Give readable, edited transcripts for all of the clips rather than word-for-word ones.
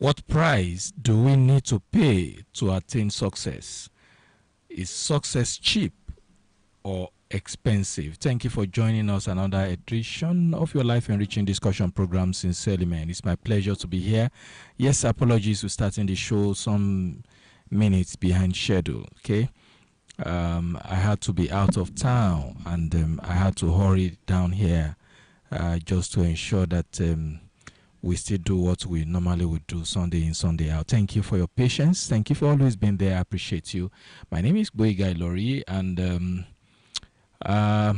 What price do we need to pay to attain success? Is success cheap or expensive? Thank you for joining us another edition of your life enriching discussion program. Sincerely, man, it's my pleasure to be here. Yes, apologies for starting the show some minutes behind schedule. Okay, I had to be out of town and I had to hurry down here just to ensure that we still do what we normally would do Sunday in, Sunday out. Thank you for your patience. Thank you for always being there. I appreciate you. My name is GboyegaSpeaks, and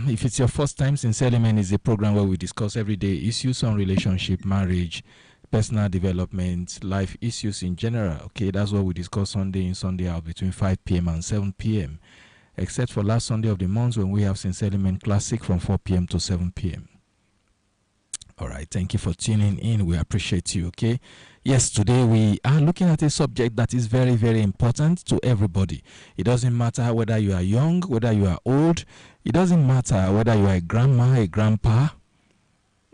if it's your first time, Sincerely Man is a program where we discuss everyday issues on relationship, marriage, personal development, life issues in general. Okay, that's what we discuss Sunday in, Sunday out between 5 p.m. and 7 p.m. Except for last Sunday of the month when we have Sincerely Man Classic from 4 p.m. to 7 p.m. All right, thank you for tuning in. We appreciate you. Okay, yes, today we are looking at a subject that is very, very important to everybody. It doesn't matter whether you are young, whether you are old. It doesn't matter whether you are a grandma, a grandpa,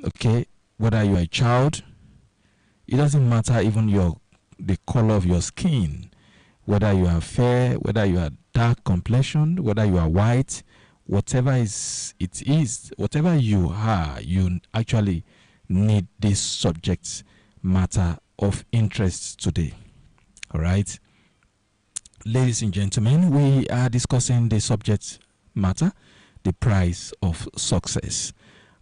okay, whether you are a child. It doesn't matter even the color of your skin, whether you are fair, whether you are dark complexion, whether you are white. Whatever it is, whatever you are, you actually need this subject matter of interest today. All right, ladies and gentlemen, we are discussing the subject matter, the price of success.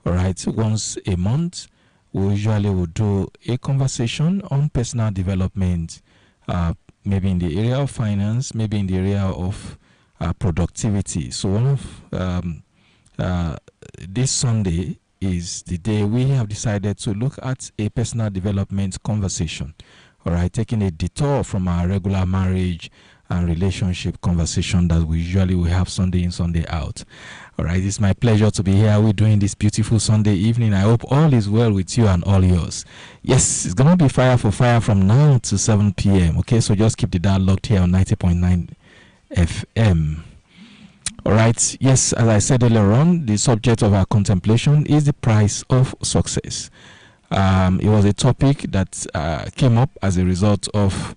All right, once a month, we usually will do a conversation on personal development, maybe in the area of finance, maybe in the area of productivity. So one of this Sunday is the day we have decided to look at a personal development conversation. All right, taking a detour from our regular marriage and relationship conversation that we usually will have Sunday in, Sunday out. All right, it's my pleasure to be here. We're doing this beautiful Sunday evening. I hope all is well with you and all yours. Yes, it's gonna be fire for fire from 9 to 7 p.m. Okay, so just keep the dial locked here on 90.9 FM. All right, yes, as I said earlier on, the subject of our contemplation is the price of success. It was a topic that came up as a result of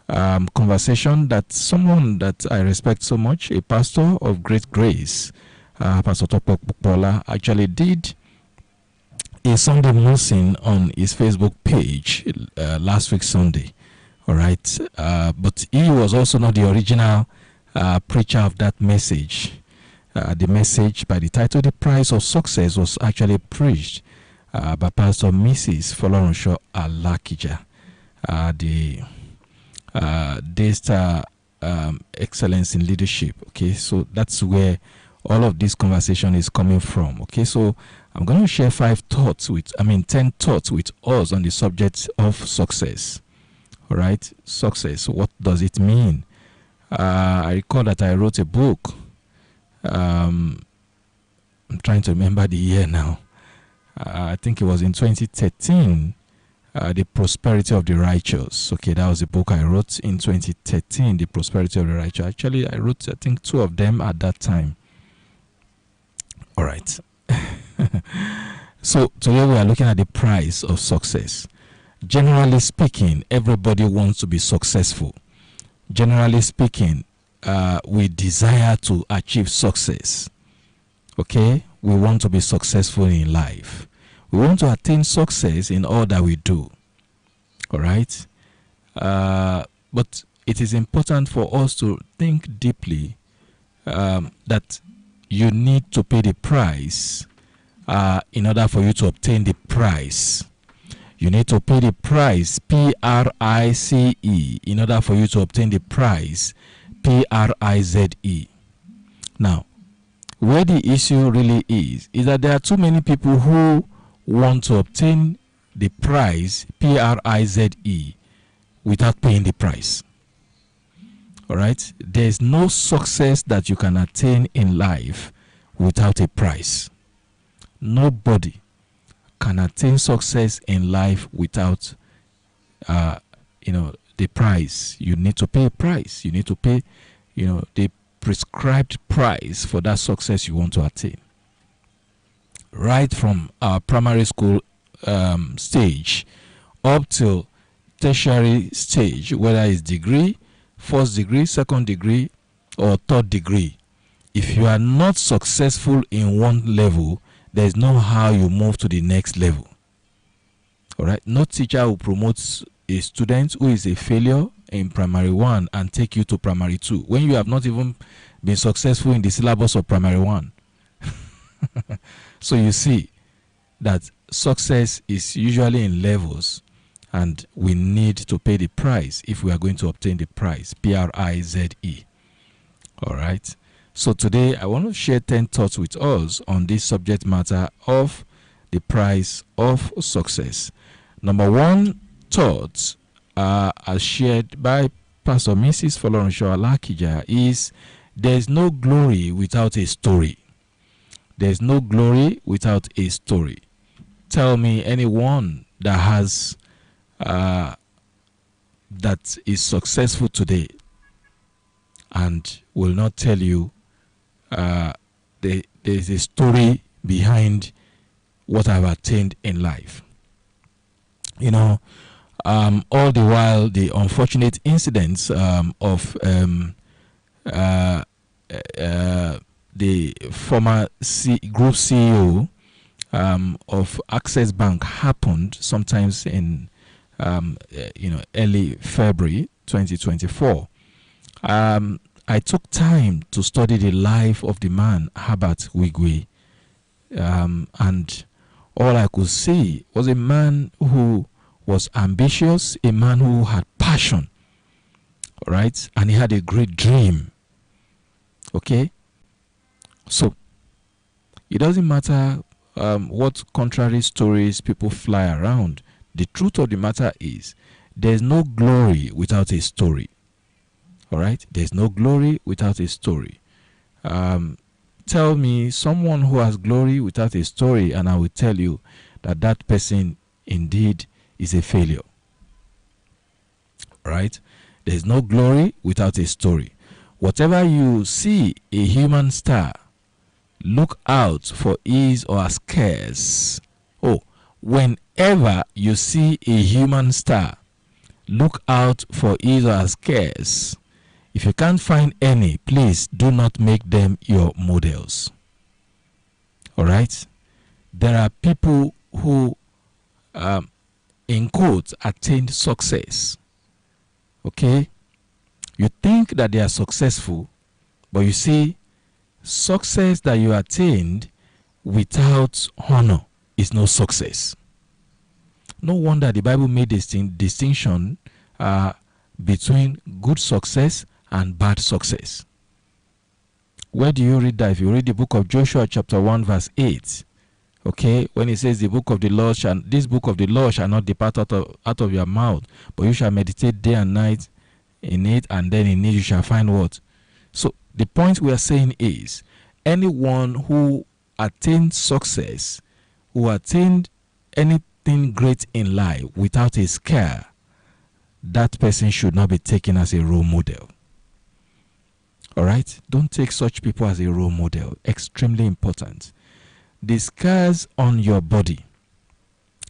conversation that someone that I respect so much, a pastor of great grace, Pastor Topok Bukbola, actually did a Sunday musing on his Facebook page last week Sunday. All right, but he was also not the original preacher of that message. The message by the title "The Price of Success" was actually preached by Pastor Mrs. Folorunso Alakija, the Daystar Excellence in Leadership. Okay, so that's where all of this conversation is coming from. Okay, so I'm going to share 10 thoughts with us on the subject of success. All right, success. What does it mean? I recall that I wrote a book. I'm trying to remember the year now. I think it was in 2013. The Prosperity of the Righteous. Okay, that was the book I wrote in 2013. The Prosperity of the Righteous. Actually, I wrote, I think, 2 of them at that time. All right. So today we are looking at the price of success. Generally speaking, everybody wants to be successful. Generally speaking, we desire to achieve success. Okay, we want to be successful in life. We want to attain success in all that we do. All right, but it is important for us to think deeply that you need to pay the price in order for you to obtain the prize. You need to pay the price, P-R-I-C-E, in order for you to obtain the prize, P-R-I-Z-E. Now, where the issue really is that there are too many people who want to obtain the prize, P-R-I-Z-E, without paying the price. All right? There's no success that you can attain in life without a price. Nobody can attain success in life without the price. You need to pay a price. You need to pay the prescribed price for that success you want to attain. Right from our primary school stage up till tertiary stage, whether it's degree, first degree, second degree, or third degree, if you are not successful in one level, there's no how you move to the next level. All right. No teacher will promote a student who is a failure in primary 1 and take you to primary 2 when you have not even been successful in the syllabus of primary 1. So you see that success is usually in levels, and we need to pay the price if we are going to obtain the prize, Prize. All right. So today I want to share 10 thoughts with us on this subject matter of the price of success. Number 1 thought, as shared by Pastor Mrs. Folorunsho Alakija, is there's no glory without a story. There's no glory without a story. Tell me anyone that has that is successful today and will not tell you there's a story behind what I've attained in life. You know, all the while the unfortunate incidents of the former group CEO of Access Bank happened sometimes in early February 2024. I took time to study the life of the man, Herbert Wigwe, and all I could see was a man who was ambitious, a man who had passion, right? And he had a great dream. Okay? So, it doesn't matter what contrary stories people fly around. The truth of the matter is, there's no glory without a story. All right? There's no glory without a story. Tell me someone who has glory without a story, and I will tell you that that person indeed is a failure. Right? There's no glory without a story. Whatever you see a human star, look out for his or her scarce. Whenever you see a human star, look out for his or her scarce. If you can't find any, please do not make them your models. All right? There are people who, in quotes, attained success. Okay? You think that they are successful, but you see, success that you attained without honor is no success. No wonder the Bible made this distinction between good success and bad success. Where do you read that? If you read the book of Joshua chapter 1 verse 8, okay, when it says this book of the law shall not depart out of your mouth, but you shall meditate day and night in it, and then in it you shall find what? So the point we are saying is, anyone who attained success, who attained anything great in life without a scare, that person should not be taken as a role model. All right? Don't take such people as a role model. Extremely important. The scars on your body,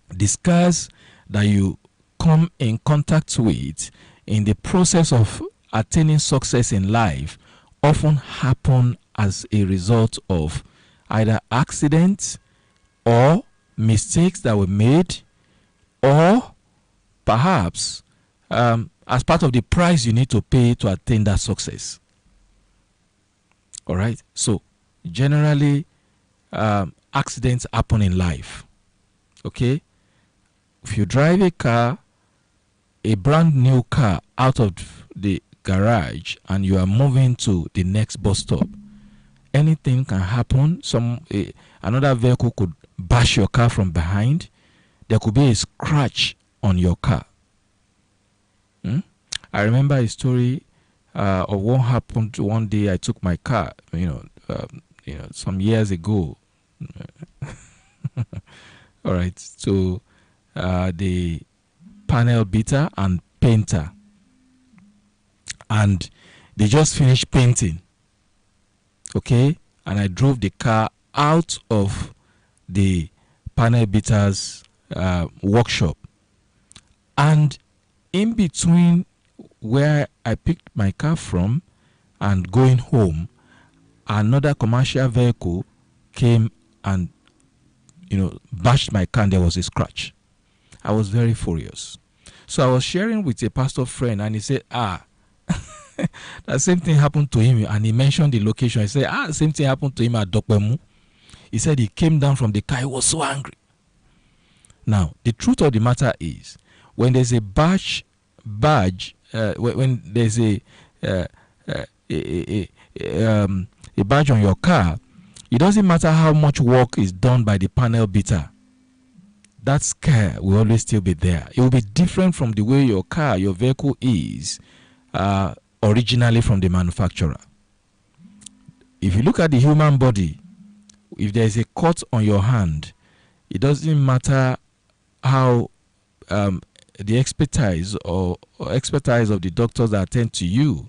the scars that you come in contact with in the process of attaining success in life often happen as a result of either accidents or mistakes that were made, or perhaps as part of the price you need to pay to attain that success. All right? So, generally, accidents happen in life. Okay? If you drive a car, a brand new car, out of the garage, and you are moving to the next bus stop, anything can happen. Another vehicle could bash your car from behind. There could be a scratch on your car. I remember a story of what happened one day. I took my car, some years ago. All right, so the panel beater and painter, and they just finished painting. Okay, and I drove the car out of the panel beater's workshop, and in between where I picked my car from and going home, another commercial vehicle came and, bashed my car, and there was a scratch. I was very furious. So I was sharing with a pastor friend, and he said, that same thing happened to him, and he mentioned the location. He said, same thing happened to him at Dokpemu. He said he came down from the car. He was so angry. Now, the truth of the matter is, when there's a badge, when there's a badge on your car, it doesn't matter how much work is done by the panel beater. That scare will always still be there. It will be different from the way your car, your vehicle is originally from the manufacturer. If you look at the human body, if there is a cut on your hand, it doesn't matter how the expertise of the doctors that attend to you.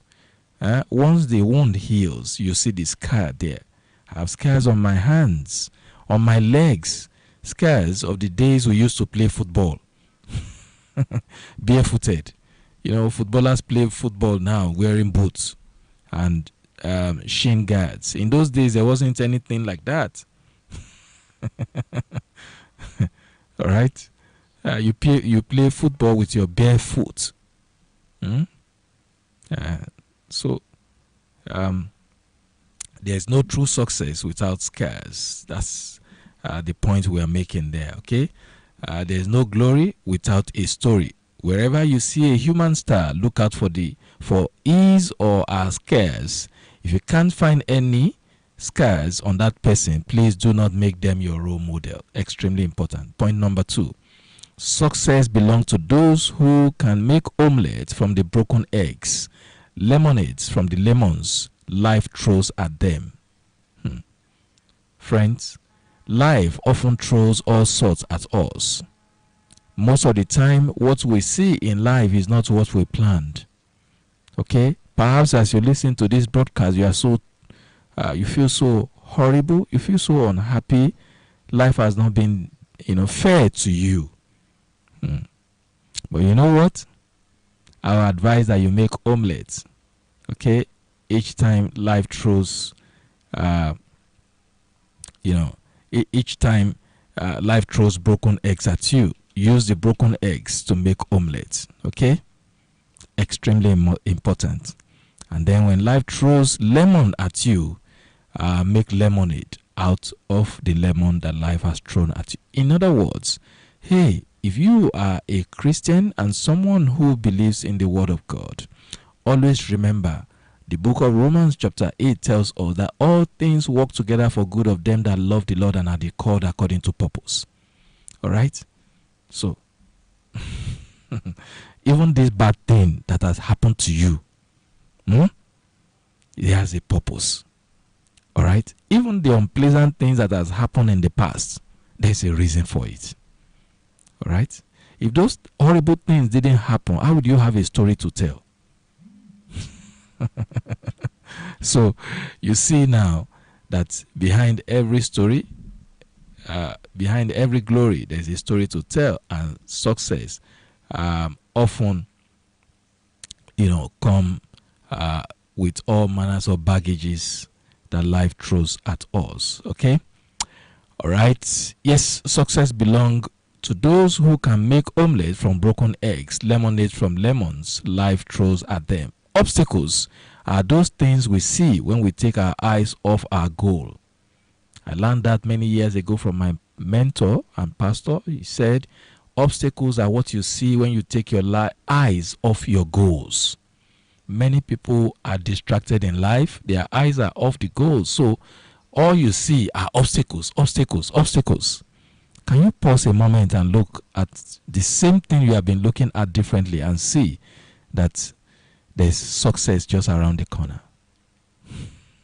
Once the wound heals, you see the scar there. I have scars on my hands, on my legs, scars of the days we used to play football, barefooted. Footballers play football now wearing boots and shin guards. In those days, there wasn't anything like that. All right, you play football with your bare foot. So there's no true success without scars. That's the point we are making there. Okay, there's no glory without a story. Wherever you see a human star, look out for his or her scars. If you can't find any scars on that person, please do not make them your role model. Extremely important. Point number 2. Success belongs to those who can make omelets from the broken eggs, lemonades from the lemons life throws at them. Friends, life often throws all sorts at us. Most of the time, what we see in life is not what we planned. Okay? Perhaps as you listen to this broadcast, you feel so horrible, you feel so unhappy. Life has not been, fair to you. But you know what? I would advise that you make omelets. Okay? Each time life throws, each time life throws broken eggs at you, use the broken eggs to make omelets. Okay? Extremely important. And then when life throws lemon at you, make lemonade out of the lemon that life has thrown at you. In other words, hey, if you are a Christian and someone who believes in the Word of God, always remember the book of Romans chapter 8 tells us that all things work together for good of them that love the Lord and are called according to purpose. All right? So, even this bad thing that has happened to you, it has a purpose. All right? Even the unpleasant things that has happened in the past, there's a reason for it. All right? If those horrible things didn't happen, how would you have a story to tell? So, you see now that behind every story, behind every glory, there's a story to tell, and success often, come with all manners of baggages that life throws at us. Okay? All right. Yes, success belongs to those who can make omelets from broken eggs, lemonade from lemons life throws at them. Obstacles are those things we see when we take our eyes off our goal. I learned that many years ago from my mentor and pastor. He said, obstacles are what you see when you take your eyes off your goals. Many people are distracted in life. Their eyes are off the goals. So all you see are obstacles, obstacles, obstacles. Can you pause a moment and look at the same thing you have been looking at differently and see that there's success just around the corner?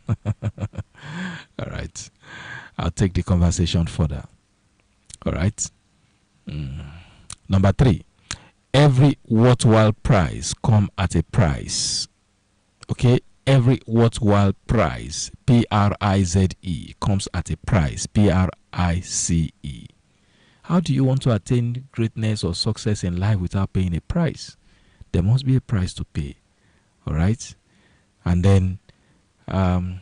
All right. I'll take the conversation further. All right. Number 3. Every worthwhile prize comes at a price. Okay? Every worthwhile prize, P-R-I-Z-E, comes at a price, P-R-I-C-E. How do you want to attain greatness or success in life without paying a price? there must be a price to pay. All right? And then the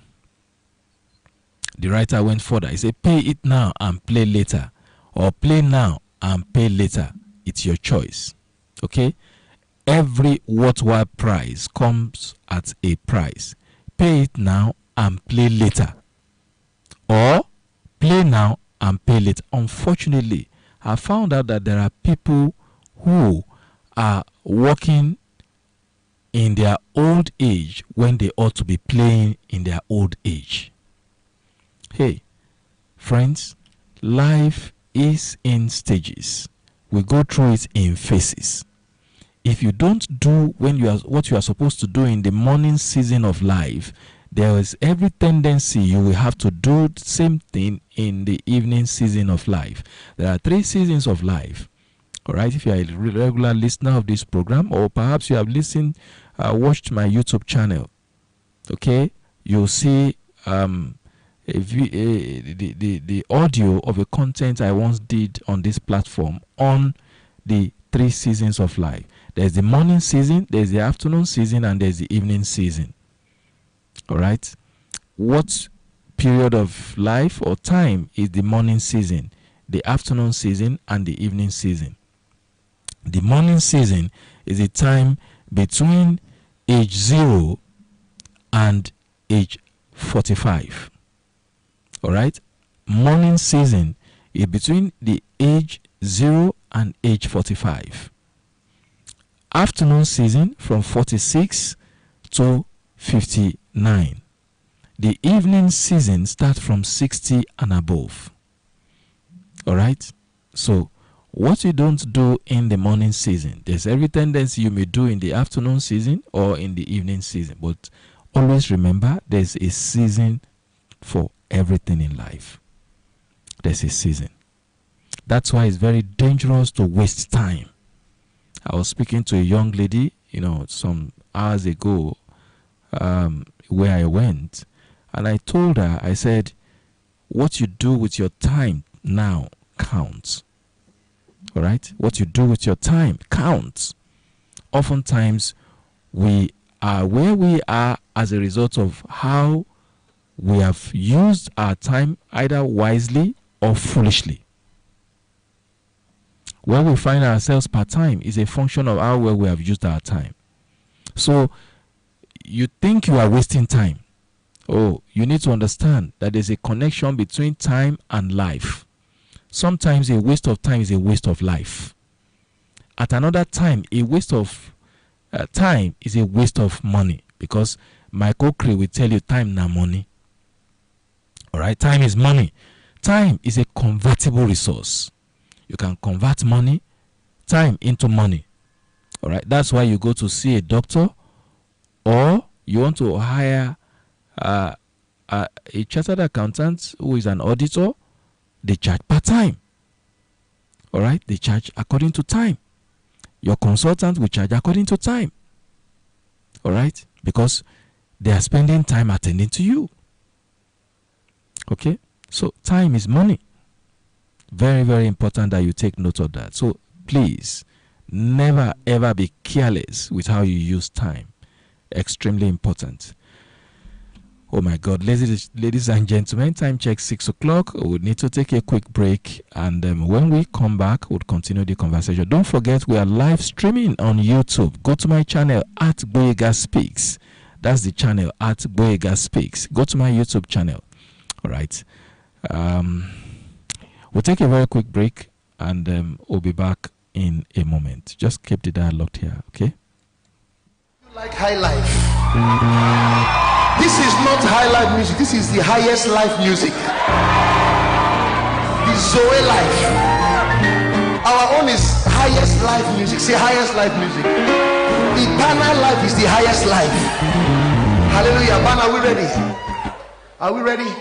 writer went further. He said, pay it now and play later, or play now and pay later. It's your choice. Okay? Every worthwhile prize comes at a price. Pay it now and play later, or play now and pay later. Unfortunately, I found out that there are people who are working in their old age when they ought to be playing in their old age. Hey, friends, life is in stages. We go through it in phases. If you don't do what you are supposed to do in the morning season of life, there is every tendency you will have to do the same thing in the evening season of life. There are 3 seasons of life. All right, if you are a regular listener of this program, or perhaps you have watched my YouTube channel, okay, you'll see the audio of a content I once did on this platform on the 3 seasons of life. There's the morning season, there's the afternoon season, and there's the evening season. All right, what period of life or time is the morning season, the afternoon season, and the evening season? The morning season is a time between age 0 and age 45. All right, morning season is between the age 0 and age 45. Afternoon season from 46 to 59. The evening season starts from 60 and above. All right, so what you don't do in the morning season, there's every tendency you may do in the afternoon season or in the evening season. But always remember, there's a season for everything in life. There's a season. That's why it's very dangerous to waste time. I was speaking to a young lady, some hours ago, where I went, and I told her, I said, what you do with your time now counts. All right, what you do with your time counts. Oftentimes, we are where we are as a result of how we have used our time, either wisely or foolishly. Where we find ourselves part-time is a function of how well we have used our time. So you think you are wasting time. Oh, you need to understand that there's a connection between time and life. Sometimes a waste of time is a waste of life. At another time, a waste of time is a waste of money, because Michael Cree will tell you time na money. All right, time is money. Time is a convertible resource. You can convert time into money. All right, that's why you go to see a doctor, or you want to hire a chartered accountant who is an auditor. They charge per time. All right, they charge according to time. Your consultant will charge according to time. All right, because they are spending time attending to you. Okay, so time is money. Very, very important that you take note of that. So please, never ever be careless with how you use time. Extremely important. Oh my God, ladies and gentlemen, time check 6 o'clock. We need to take a quick break, and when we come back, we'll continue the conversation. Don't forget, we are live streaming on YouTube. Go to my channel at GboyegaSpeaks. That's the channel at GboyegaSpeaks. Go to my YouTube channel. All right. We'll take a very quick break, and we'll be back in a moment. Just keep the dial locked here, okay? You like high life? This is not high life music. This is the highest life music. The Zoe life. Our own is highest life music. Say highest life music. Eternal life is the highest life. Hallelujah. Man, are we ready? Are we ready?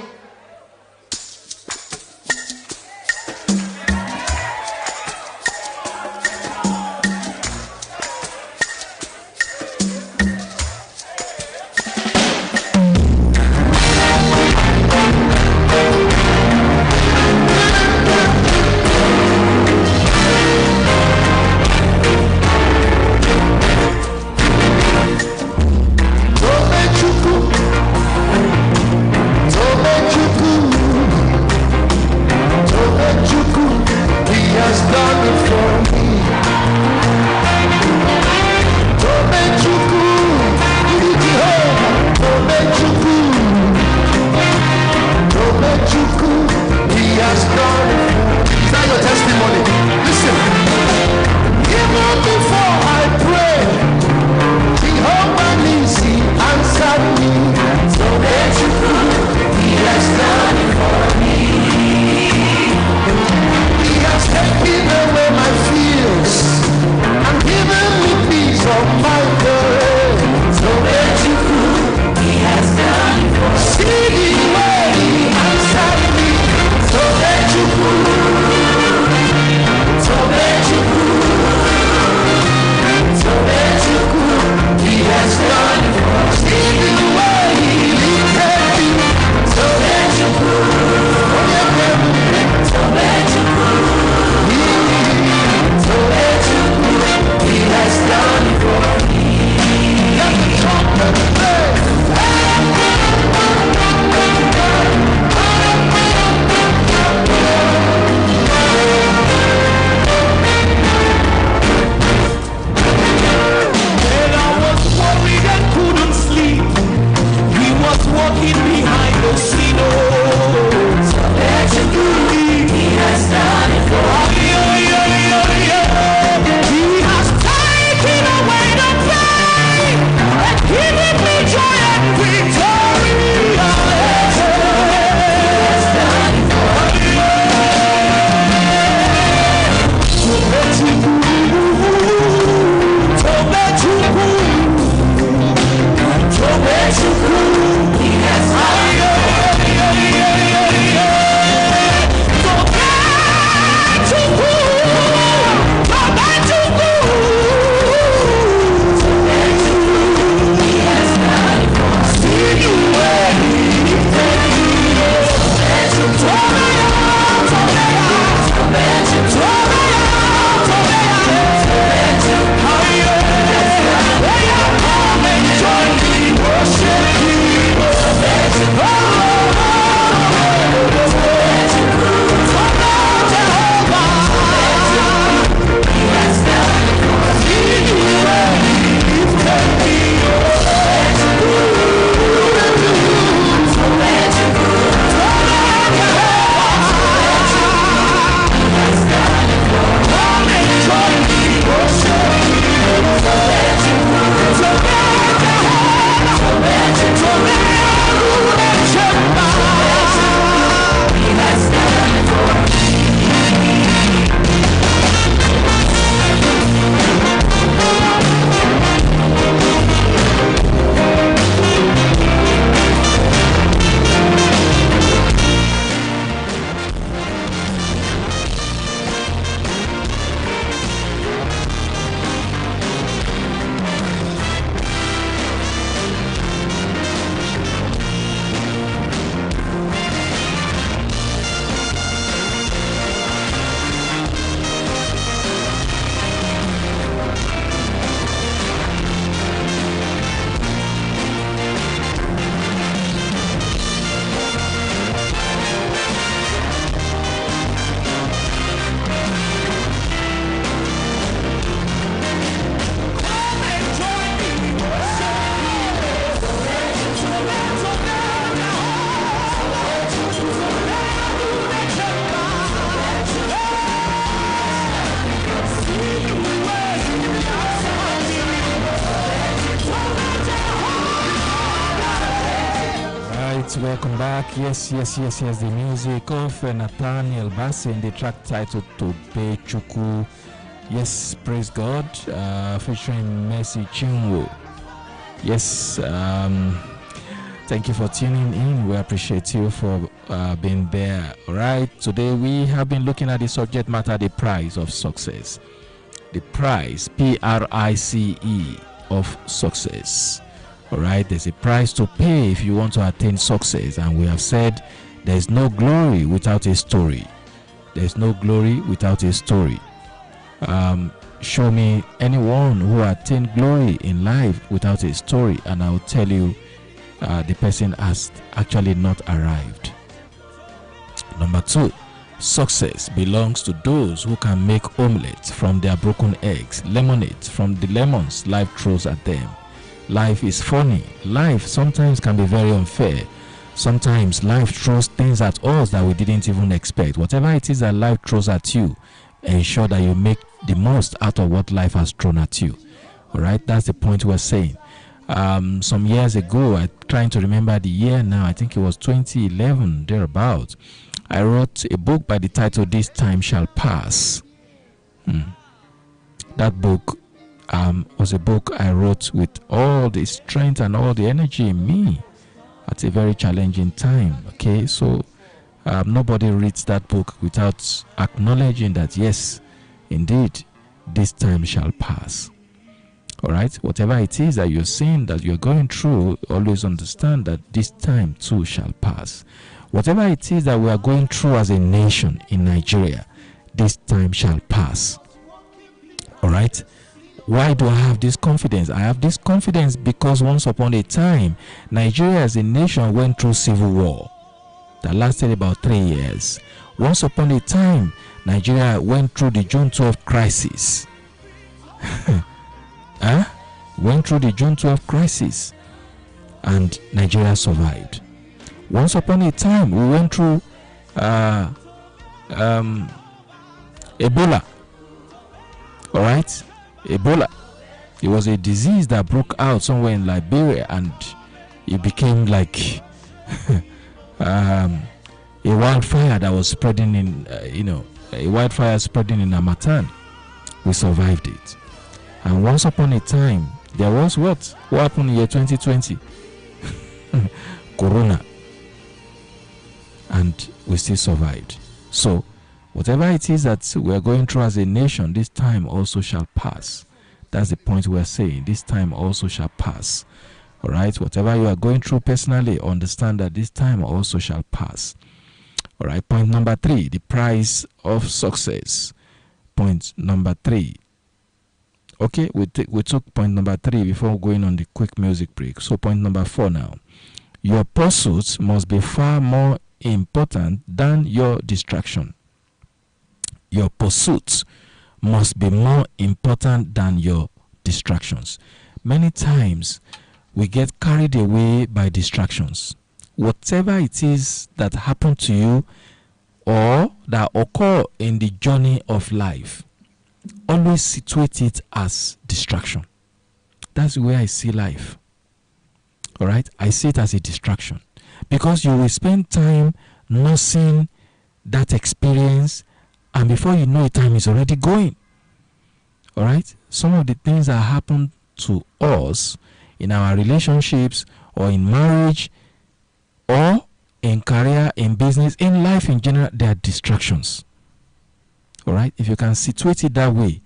welcome back. Yes. The music of Nathaniel Bassey in the track titled Tobe Chuku. Yes, praise God. Featuring Mercy Chinwo. Yes, thank you for tuning in. We appreciate you for being there. All right, today we have been looking at the subject matter, the price of success. The price, P-R-I-C-E, of success. All right, there's a price to pay if you want to attain success, and we have said there's no glory without a story. There's no glory without a story. Show me anyone who attained glory in life without a story, and I'll tell you the person has actually not arrived. Number 2, success belongs to those who can make omelets from their broken eggs, lemonade from the lemons life throws at them. Life is funny. Life sometimes can be very unfair. Sometimes life throws things at us that we didn't even expect. Whatever it is that life throws at you, ensure that you make the most out of what life has thrown at you. All right, that's the point we're saying. Some years ago, I'm trying to remember the year now, I think it was 2011, thereabout, I wrote a book by the title This Time Shall Pass. That book was a book I wrote with all the strength and all the energy in me at a very challenging time. Okay, so nobody reads that book without acknowledging that, yes, indeed, this time shall pass. All right, whatever it is that you're seeing, that you're going through, always understand that this time too shall pass. Whatever it is that we are going through as a nation in Nigeria, this time shall pass. All right. Why do I have this confidence? I have this confidence because once upon a time, Nigeria as a nation went through civil war that lasted about 3 years. Once upon a time, Nigeria went through the June 12 crisis. Went through the June 12 crisis, and Nigeria survived. Once upon a time, we went through Ebola. All right. Ebola. It was a disease that broke out somewhere in Liberia, and it became like a wildfire that was spreading in, a wildfire spreading in Amatan. We survived it. And once upon a time, there was what happened in year 2020? Corona. And we still survived. So, whatever it is that we are going through as a nation, this time also shall pass. That's the point we are saying. This time also shall pass. All right. Whatever you are going through personally, understand that this time also shall pass. All right. Point number 3, the price of success. Point number 3. Okay, we took point number 3 before going on the quick music break. So point number 4 now. Your pursuits must be far more important than your distraction. Your pursuits must be more important than your distractions. Many times we get carried away by distractions. Whatever it is that happened to you or that occur in the journey of life, always situate it as distraction. That's the way I see life. All right, I see it as a distraction because you will spend time nursing that experience, and before you know it, time is already going. All right, some of the things that happen to us in our relationships or in marriage or in career, in business, in life in general, they are distractions. All right, if you can situate it that way,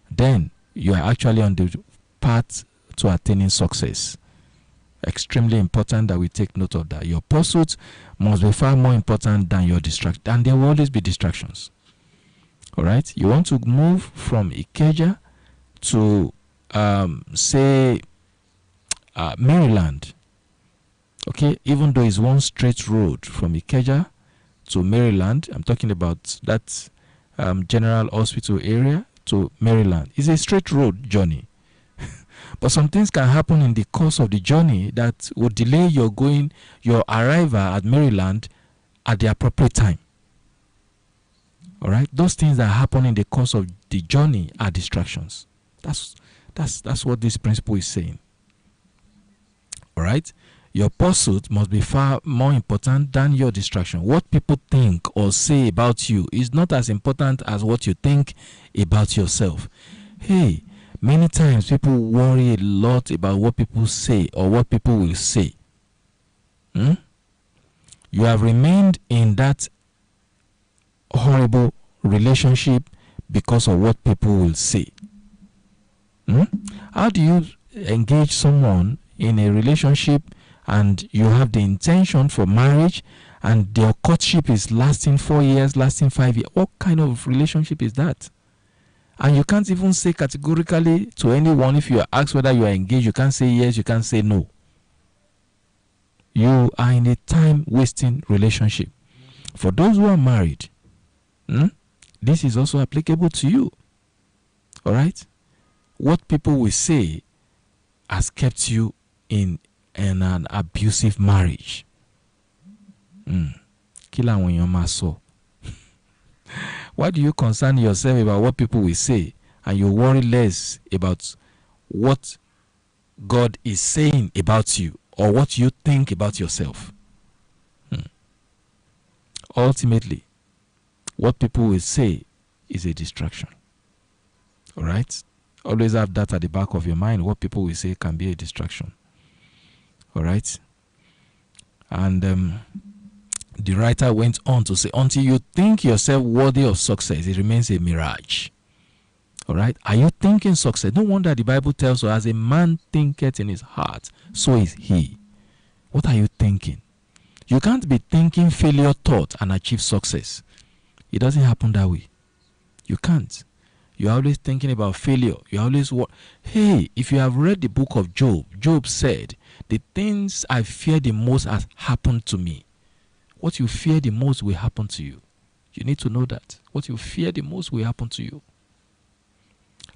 then you are actually on the path to attaining success. Extremely important that we take note of that. Your pursuit must be far more important than your distraction, and there will always be distractions. All right, you want to move from Ikeja to say Maryland. Okay, even though it's one straight road from Ikeja to Maryland, I'm talking about that General Hospital area to Maryland. It's a straight road journey. But some things can happen in the course of the journey that will delay your arrival at Maryland at the appropriate time. All right, those things that happen in the course of the journey are distractions. That's what this principle is saying. All right, Your pursuit must be far more important than your distraction. What people think or say about you is not as important as what you think about yourself. Hey, many times people worry a lot about what people say or what people will say. You have remained in that horrible relationship because of what people will say. How do you engage someone in a relationship and you have the intention for marriage and your courtship is lasting 4 years, lasting 5 years? What kind of relationship is that? And you can't even say categorically to anyone, if you are asked whether you are engaged, you can't say yes, you can't say no. You are in a time-wasting relationship. For those who are married, this is also applicable to you. All right? What people will say has kept you in an abusive marriage. Kí làwọn èèyàn máa sọ? Why do you concern yourself about what people will say and you worry less about what God is saying about you or what you think about yourself? Ultimately, what people will say is a distraction. All right? Always have that at the back of your mind. What people will say can be a distraction. All right? And the writer went on to say, until you think yourself worthy of success, it remains a mirage. All right? Are you thinking success? No wonder the Bible tells us, as a man thinketh in his heart, so is he. What are you thinking? You can't be thinking failure thought and achieve success. It doesn't happen that way. You can't. You're always thinking about failure. You always hey, if you have read the book of Job, Job said, the things I fear the most has happened to me. What you fear the most will happen to you. You need to know that. What you fear the most will happen to you.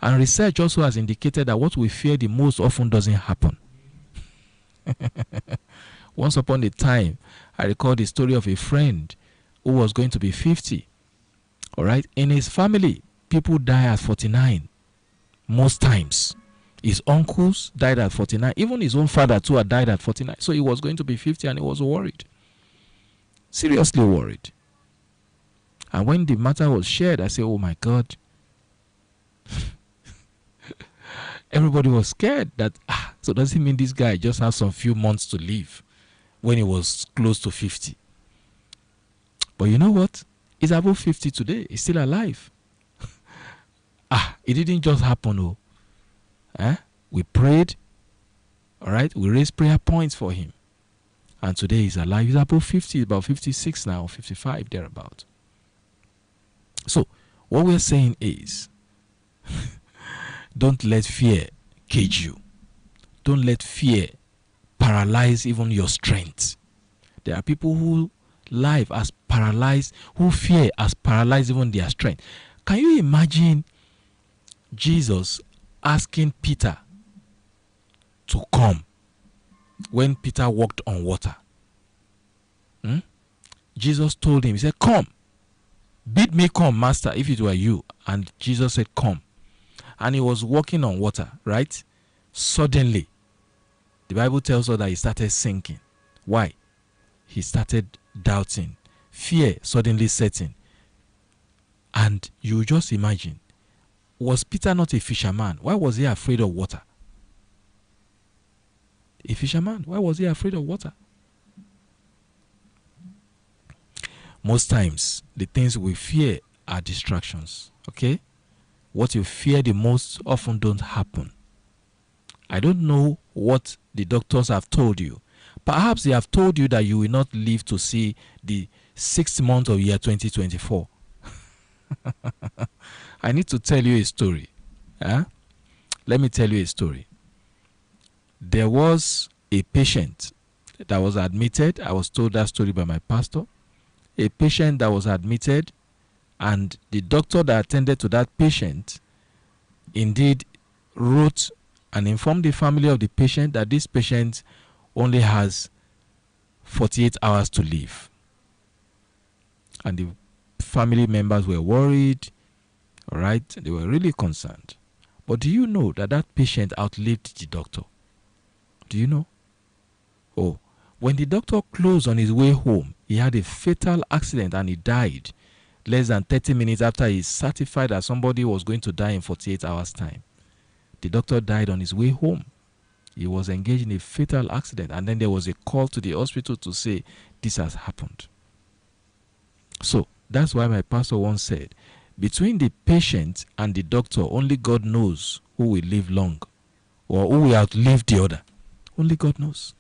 And research also has indicated that what we fear the most often doesn't happen. Once upon a time, I recall the story of a friend who was going to be 50. All right? In his family, people die at 49. Most times. His uncles died at 49. Even his own father too had died at 49. So he was going to be 50 and he was worried. Seriously worried. And when the matter was shared, I said, oh my God. Everybody was scared that, so does it mean this guy just has some few months to live when he was close to 50? But you know what? He's above 50 today. He's still alive. It didn't just happen. We prayed. All right? We raised prayer points for him. And today he's alive. He's above 50, about 56 now, 55, thereabout. So, what we're saying is, don't let fear cage you. Don't let fear paralyze even your strength. There are people who life has paralyzed, who fear has paralyzed even their strength. Can you imagine Jesus asking Peter to come when Peter walked on water? Jesus told him, he said, come. Bid me come, master, if it were you. And Jesus said, come. And he was walking on water, right? Suddenly, the Bible tells us that he started sinking. Why? He started doubting. Fear suddenly set in. And you just imagine, was Peter not a fisherman? Why was he afraid of water? A fisherman, why was he afraid of water? Most times, the things we fear are distractions, okay? What you fear the most often don't happen. I don't know what the doctors have told you. Perhaps they have told you that you will not live to see the 6th month of year 2024. I need to tell you a story. Let me tell you a story. There was a patient that was admitted. I was told that story by my pastor. A patient that was admitted, and the doctor that attended to that patient indeed wrote and informed the family of the patient that this patient only has 48 hours to live. And the family members were worried, all right? They were really concerned. But do you know that that patient outlived the doctor? Do you know? Oh, When the doctor closed on his way home, he had a fatal accident and he died less than 30 minutes after he certified that somebody was going to die in 48 hours' time. The doctor died on his way home. He was engaged in a fatal accident, and then there was a call to the hospital to say this has happened. So that's why my pastor once said, between the patient and the doctor, only God knows who will live long or who will outlive the other. Only God knows.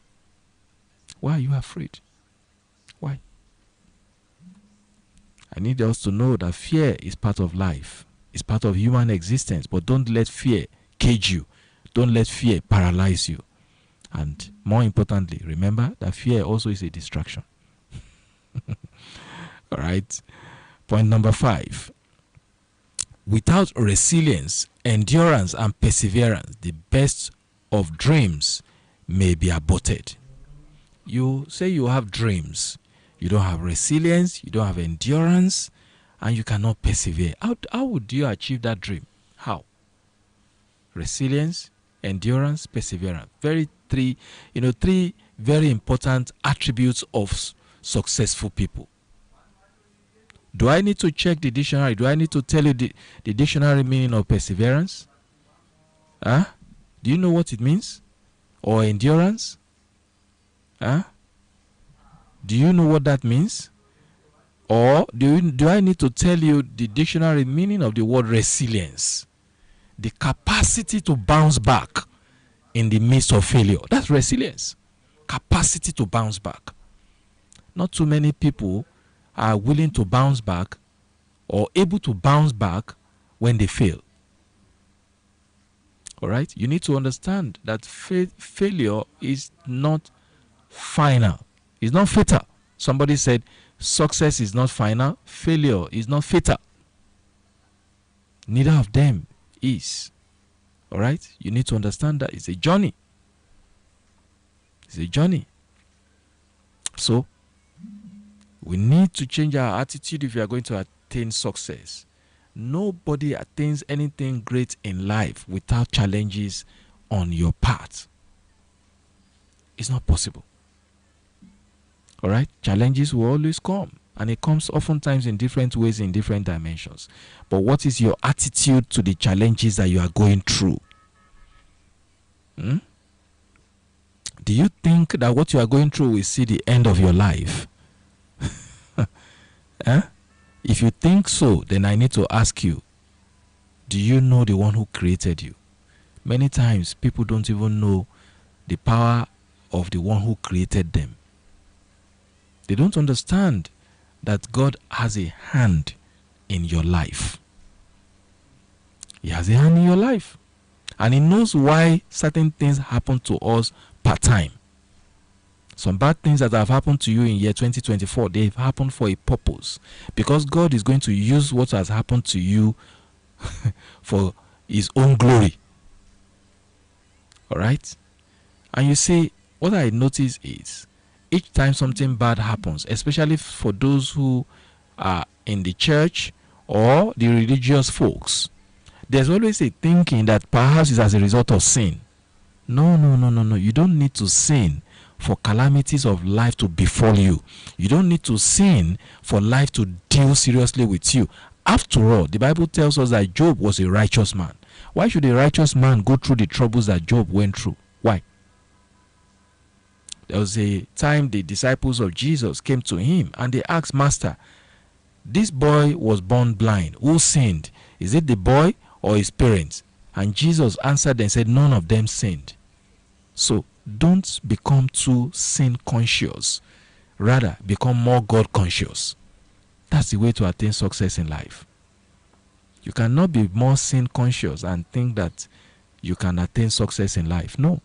Why are you afraid? Why? I need us to know that fear is part of life. It's part of human existence, but don't let fear cage you. Don't let fear paralyze you. And more importantly, remember that fear also is a distraction. All right. Point number 5. Without resilience, endurance, and perseverance, the best of dreams may be aborted. You say you have dreams, you don't have resilience, you don't have endurance, and you cannot persevere. How would you achieve that dream? How? Resilience, endurance, perseverance. Three very important attributes of successful people. Do I need to check the dictionary? Do I need to tell you the dictionary meaning of perseverance? Do you know what it means? Or endurance? Do you know what that means? Or do I need to tell you the dictionary meaning of the word resilience? The capacity to bounce back in the midst of failure. That's resilience. Capacity to bounce back. Not too many people are willing to bounce back or able to bounce back when they fail. All right? You need to understand that failure is not final. It's not fatal. Somebody said success is not final, failure is not fatal. Neither of them is. All right? You need to understand that it's a journey. It's a journey. So, we need to change our attitude if we are going to attain success. Nobody attains anything great in life without challenges on your path. It's not possible. All right? Challenges will always come. And it comes oftentimes in different ways, in different dimensions. But what is your attitude to the challenges that you are going through? Do you think that what you are going through will see the end of your life? If you think so, then I need to ask you, do you know the one who created you? Many times, people don't even know the power of the one who created them. They don't understand that God has a hand in your life. He has a hand in your life. And He knows why certain things happen to us part time. Some bad things that have happened to you in year 2024, they've happened for a purpose. Because God is going to use what has happened to you for His own glory. All right? And you see, what I notice is, each time something bad happens, especially for those who are in the church or the religious folks, there's always a thinking that perhaps it's as a result of sin. No. You don't need to sin for calamities of life to befall you. You don't need to sin for life to deal seriously with you. After all, the Bible tells us that Job was a righteous man. Why should a righteous man go through the troubles that Job went through? Why? There was a time the disciples of Jesus came to him and they asked, Master, this boy was born blind. Who sinned? Is it the boy or his parents? And Jesus answered and said, none of them sinned. So don't become too sin conscious. Rather, become more God conscious. That's the way to attain success in life. You cannot be more sin conscious and think that you can attain success in life. No,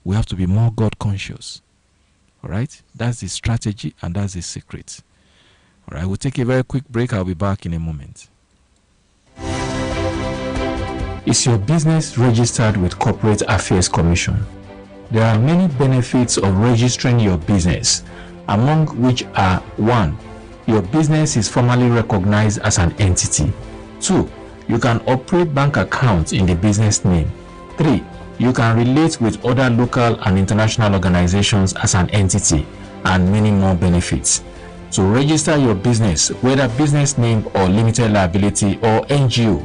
we have to be more God conscious. All right, that's the strategy and that's the secret. All right, we'll take a very quick break. I'll be back in a moment. Is your business registered with Corporate Affairs Commission? There are many benefits of registering your business, among which are: 1. Your business is formally recognized as an entity. 2. You can operate bank accounts in the business name. 3. You can relate with other local and international organizations as an entity. and many more benefits. To register your business, whether business name or limited liability or NGO,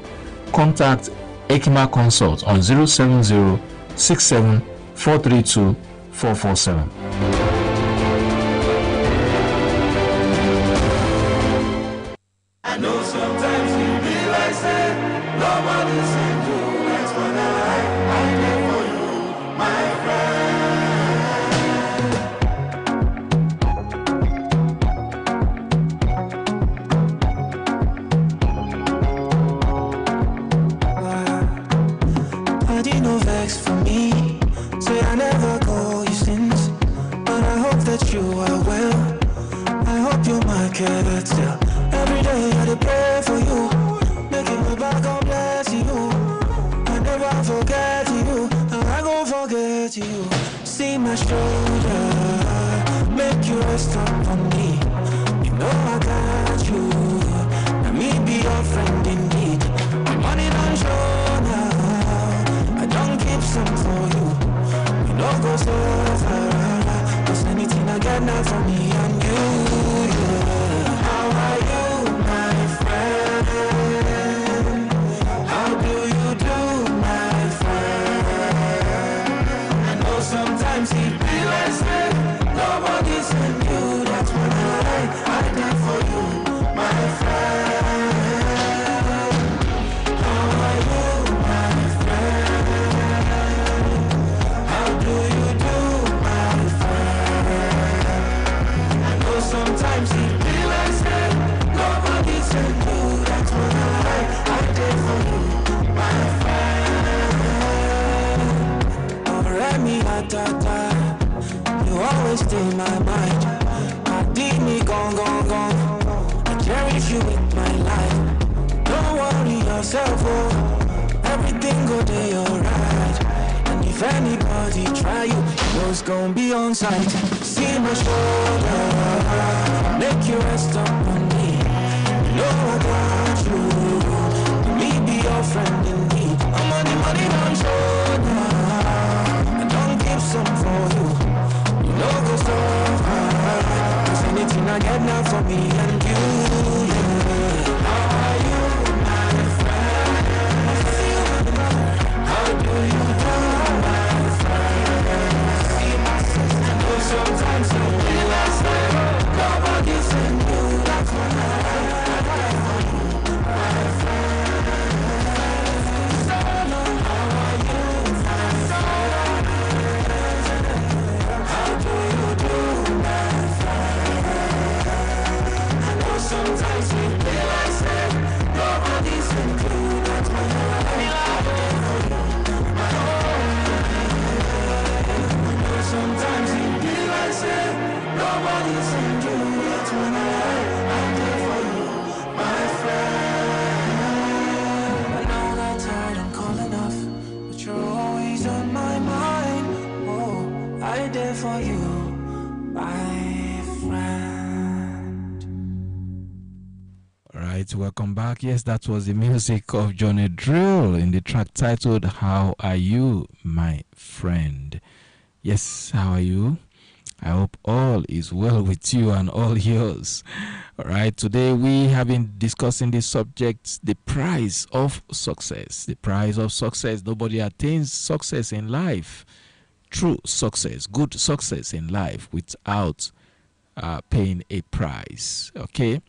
contact Ekima Consult on 070 67 432 447. I know sometimes you realize that nobody's in you. That's when I did for you, my I did no vex for me. Say I never call you since, but I hope that you are well. I hope you're my cat still. Every day I dey pray for you, making my back God bless you. I never forget you, and I gon' forget you. See my shoulder, make you rest up on me. You know I got you, and me be your friend indeed. Money don't show now, I don't keep some for you. You know go so far, cause anything I get now for me and you, yeah. How are you, my friend? How do you do, my friend? I know sometimes it be like say nobody's in you. That's when I did for you, my friend. How are you, my friend? How do you do, my friend? I know sometimes it be like say nobody's in you. That's when I did for you, my friend. Alright, me atata, you always stay in my mind. I did me gone. I cherish you with my life. Don't worry yourself, oh. Everything go day alright. And if anybody try you, know it's gonna be on sight. See my shoulder, make you rest up on me. You know I got you, me be your friend indeed. I'm on the money don't show now, I don't give some for you. You know go so far, cause anything I get now for me and you, yeah. How are you, my friend? How do you do, my friend? See my sister, I know sometimes you realize that nobody's in you. That's when I for you, my friend. So how are you, my friend? How do you do, my friend? I know sometimes you realize that nobody's in you. That's when I for you, my friend. I know sometimes you realize that nobody's in you. That's when I did for you, my friend. I know that I don't call enough, but you're always on my mind. Oh, I did for you, my friend. All right, welcome back. Yes, that was the music of Johnny Drill in the track titled How Are You, My Friend? Yes, how are you? I hope all is well with you and all yours. All right, today we have been discussing the subject, the price of success. The price of success. Nobody attains success in life, true success, good success in life without paying a price. Okay.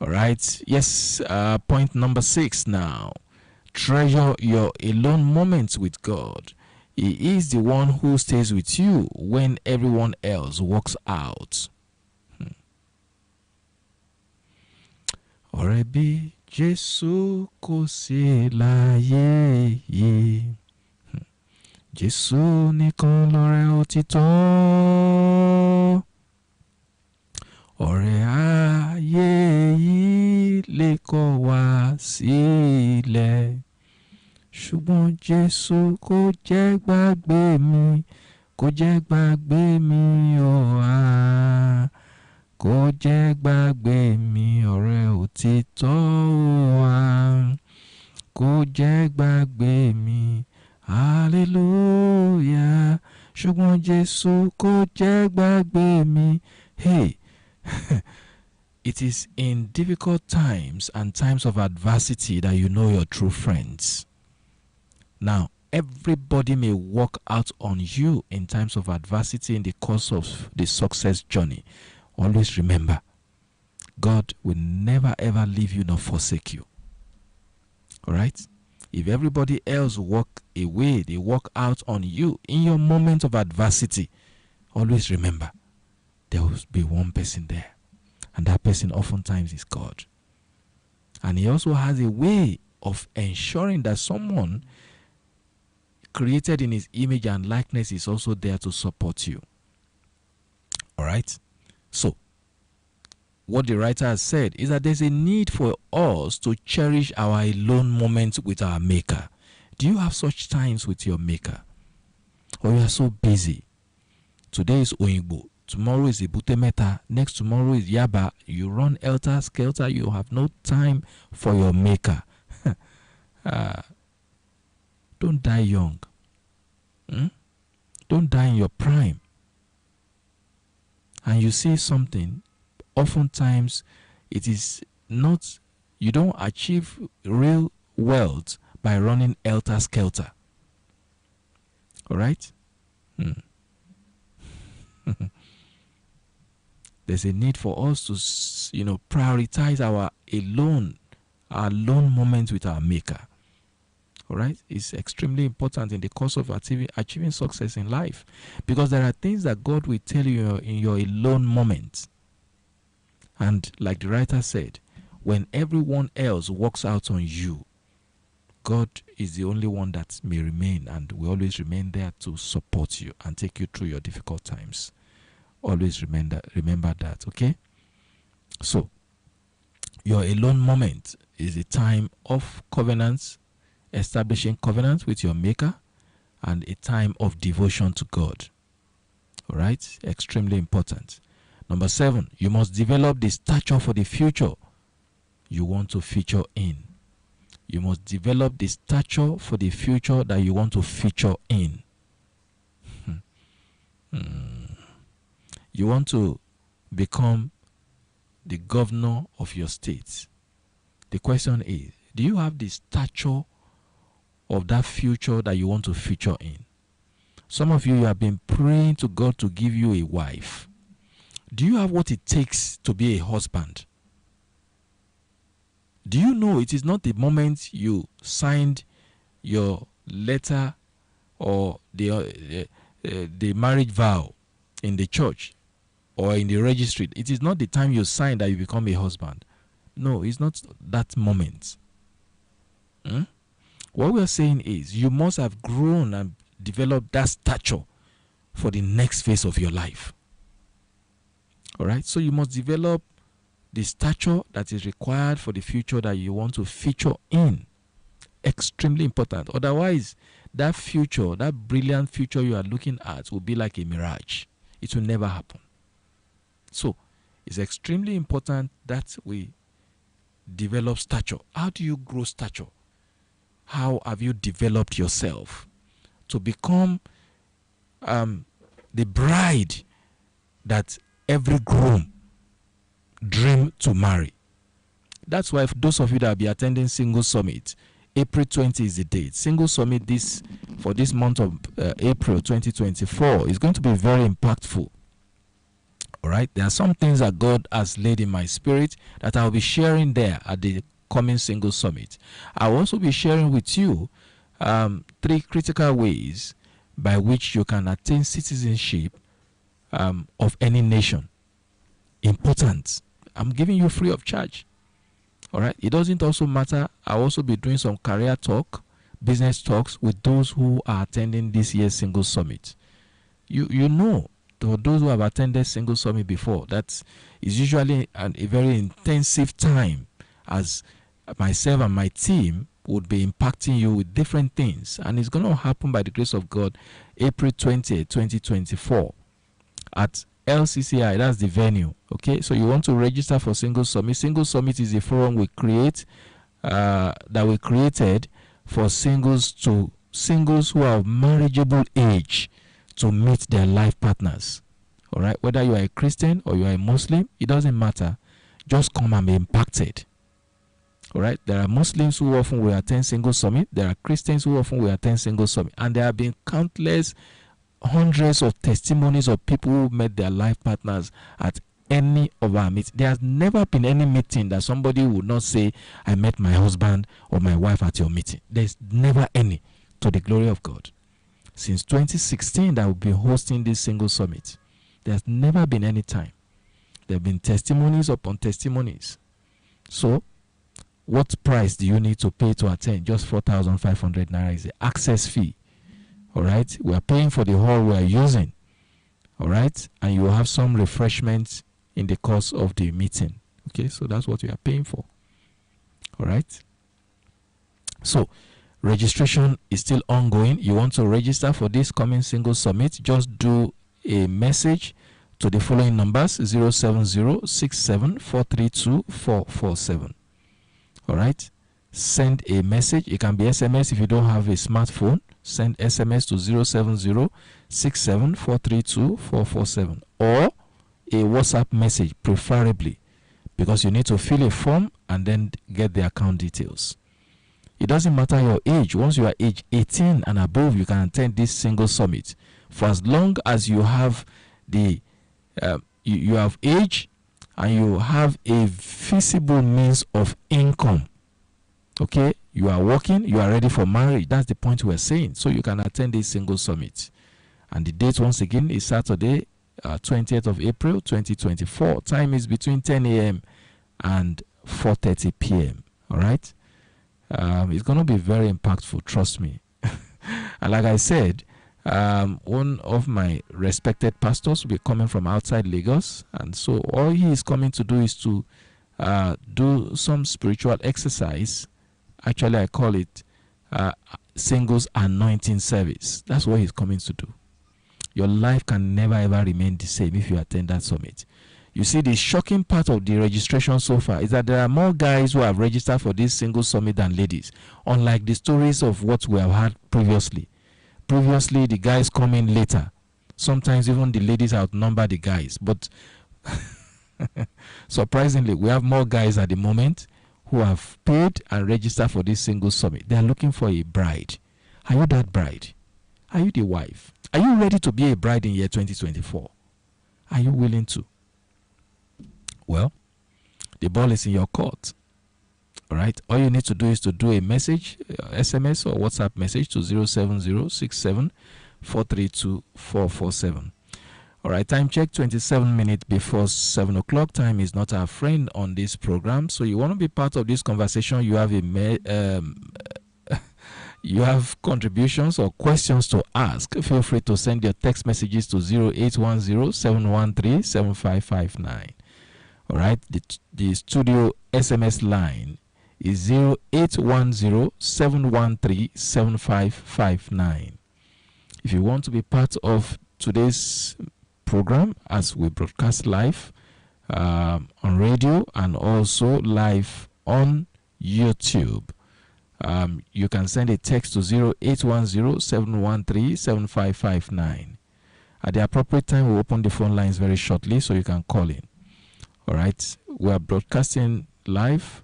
All right. Yes. Point number 6 now. Treasure your alone moments with God. He is the one who stays with you when everyone else walks out. Ọ̀rẹ́ bí Jésù kò sí láyé yìí. Jésù nìkan lọ̀rẹ́ òtítọ́. Ọ̀rẹ́ ayé yìí lè kọ̀ wá sílẹ̀. Ṣùgbọ́n Jésù kò jẹ́ gbàgbé mi, kò jẹ́ gbàgbé mi ọ̀hà. Kò jẹ́ gbàgbé mi ọ̀rẹ́ òtítọ́ ọ̀hà. Kò jẹ́ gbàgbé mi, hallelujah. ṣùgbọ́n Jésù kò jẹ́ gbàgbé mi. Hey, it is in difficult times and times of adversity that you know your true friends. Now, everybody may walk out on you in times of adversity in the course of the success journey. Always remember, God will never ever leave you nor forsake you. All right? If everybody else walk away, they walk out on you in your moment of adversity, always remember, there will be one person there. And that person oftentimes is God. And he also has a way of ensuring that someone created in his image and likeness is also there to support you. All right? So, what the writer has said is that there's a need for us to cherish our alone moments with our Maker. Do you have such times with your Maker? Or you are so busy? Today is Oyingbo. Tomorrow is Ibute Meta. Next tomorrow is Yaba. You run elter skelter. You have no time for your Maker. Don't die young. Don't die in your prime. And you see something, oftentimes it is not, you don't achieve real wealth by running elter skelter. All right? There's a need for us to, prioritize our alone moments with our Maker. All right? It's extremely important in the course of achieving success in life, because there are things that God will tell you in your alone moments. And like the writer said, when everyone else walks out on you, God is the only one that may remain and will always remain there to support you and take you through your difficult times. Always remember that, okay? So, your alone moment is a time of covenants, establishing covenants with your Maker, and a time of devotion to God. All right? Extremely important. Number 7, you must develop the stature for the future you want to feature in. You must develop the stature for the future that you want to feature in. You want to become the governor of your state. The question is, do you have the stature of that future that you want to feature in? Some of you have been praying to God to give you a wife. Do you have what it takes to be a husband? Do you know it is not the moment you signed your letter or the marriage vow in the church or in the registry? It is not the time you sign that you become a husband. No, it's not that moment. What we are saying is you must have grown and developed that stature for the next phase of your life. All right? So you must develop the stature that is required for the future that you want to feature in. Extremely important. Otherwise, that future, that brilliant future you are looking at will be like a mirage. It will never happen. So, it's extremely important that we develop stature. How do you grow stature? How have you developed yourself to become the bride that every groom dream to marry? That's why, for those of you that will be attending Single Summit, April 20 is the date. Single Summit for this month of April 2024 is going to be very impactful. All right, there are some things that God has laid in my spirit that I'll be sharing there at the coming Single Summit. I'll also be sharing with you 3 critical ways by which you can attain citizenship of any nation. Important. I'm giving you free of charge. All right. It doesn't also matter. I'll also be doing some career talk, business talks with those who are attending this year's Single Summit. You know, for those who have attended Single Summit before, that is usually a very intensive time, as myself and my team would be impacting you with different things. And it's going to happen by the grace of God, April 20th, 2024 at LCCI. That's the venue. Okay, so you want to register for Single Summit. Single Summit is a forum we create that we created for singles who are of marriageable age. to meet their life partners. All right, whether you are a Christian or you are a Muslim, it doesn't matter. Just come and be impacted. All right, there are Muslims who often will attend single summit. There are Christians who often will attend single summit, and there have been countless hundreds of testimonies of people who met their life partners at any of our meetings. There has never been any meeting that somebody would not say, I met my husband or my wife at your meeting. There's never any, to the glory of God. Since 2016 that we've been hosting this single summit, there's never been any time. There have been testimonies upon testimonies. So, what price do you need to pay to attend? Just 4,500 naira is the access fee. All right, we are paying for the hall we are using. All right, and you will have some refreshments in the course of the meeting. Okay, so that's what we are paying for. All right, so registration is still ongoing. You want to register for this coming single summit, just do a message to the following numbers: 07067432447. All right, send a message. It can be SMS if you don't have a smartphone. Send SMS to 07067432447 or a WhatsApp message, preferably, because you need to fill a form and then get the account details. It doesn't matter your age. Once you are age 18 and above, you can attend this single summit for as long as you have the you have age and you have a feasible means of income. Okay, you are working, you are ready for marriage. That's the point we're saying. So you can attend this single summit. And the date, once again, is Saturday, 20th of April, 2024. Time is between 10 a.m. and 4:30 p.m. All right? It's going to be very impactful, trust me. And like I said, one of my respected pastors will be coming from outside Lagos. And so all he is coming to do is to do some spiritual exercise. Actually, I call it singles anointing service. That's what he's coming to do. Your life can never ever remain the same if you attend that summit. You see, the shocking part of the registration so far is that there are more guys who have registered for this single summit than ladies, unlike the stories of what we have had previously. Previously, the guys come in later. Sometimes even the ladies outnumber the guys. But surprisingly, we have more guys at the moment who have paid and registered for this single summit. They are looking for a bride. Are you that bride? Are you the wife? Are you ready to be a bride in year 2024? Are you willing to? Well, the ball is in your court. All right. All you need to do is to do a message, SMS or WhatsApp message to 07067432447. All right, time check, 27 minutes before 7 o'clock. Time is not our friend on this program. So you want to be part of this conversation, you have you have contributions or questions to ask. Feel free to send your text messages to 0810-713-7559. All right, the studio SMS line is 0810-713-7559. If you want to be part of today's program as we broadcast live on radio and also live on YouTube, you can send a text to 0810-713-7559. At the appropriate time, we'll open the phone lines very shortly so you can call in. All right, we are broadcasting live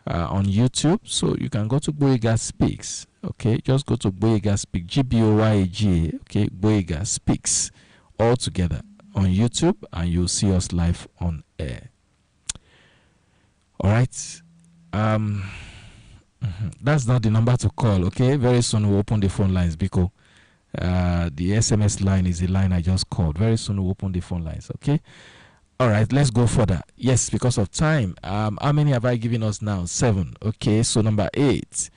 on YouTube, so you can go to GboyegaSpeaks. Okay, just go to GboyegaSpeaks, GBOYEGA. Okay, GboyegaSpeaks, all together on YouTube, and you'll see us live on air. All right, that's not the number to call. Okay, very soon we'll open the phone lines because the SMS line is the line I just called. Very soon we'll open the phone lines. Okay. All right, let's go further. Yes, because of time. How many have I given us now? 7. Okay, so number 8.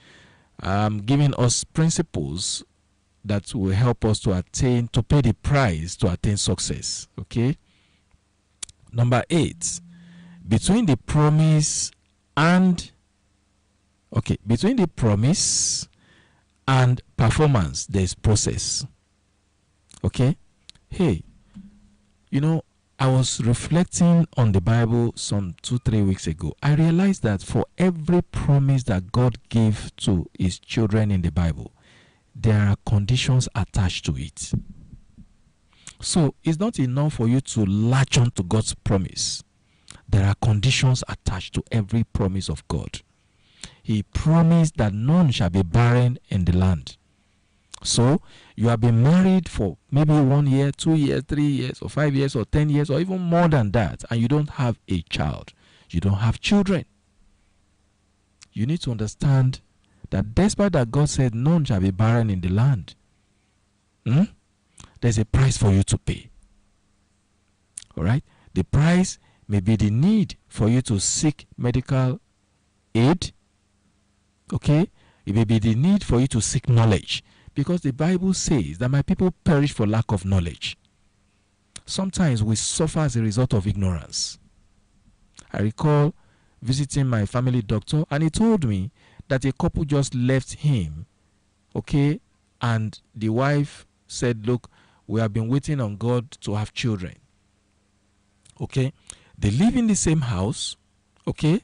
Giving us principles that will help us to pay the price to attain success. Okay. Number 8. Between the promise and performance, there's process. Okay. Hey, I was reflecting on the Bible some 2-3 weeks ago. I realized that for every promise that God gave to his children in the Bible, there are conditions attached to it. So it's not enough for you to latch on to God's promise. There are conditions attached to every promise of God. He promised that none shall be barren in the land. So you have been married for maybe 1 year, 2 years, 3 years, or 5 years, or 10 years, or even more than that, and you don't have a child. You don't have children. You need to understand that despite that God said none shall be barren in the land, there's a price for you to pay. All right? The price may be the need for you to seek medical aid. Okay? It may be the need for you to seek knowledge. Because the Bible says that my people perish for lack of knowledge. Sometimes we suffer as a result of ignorance. I recall visiting my family doctor, and he told me that a couple just left him, okay, and the wife said, look, we have been waiting on God to have children. Okay, they live in the same house, okay,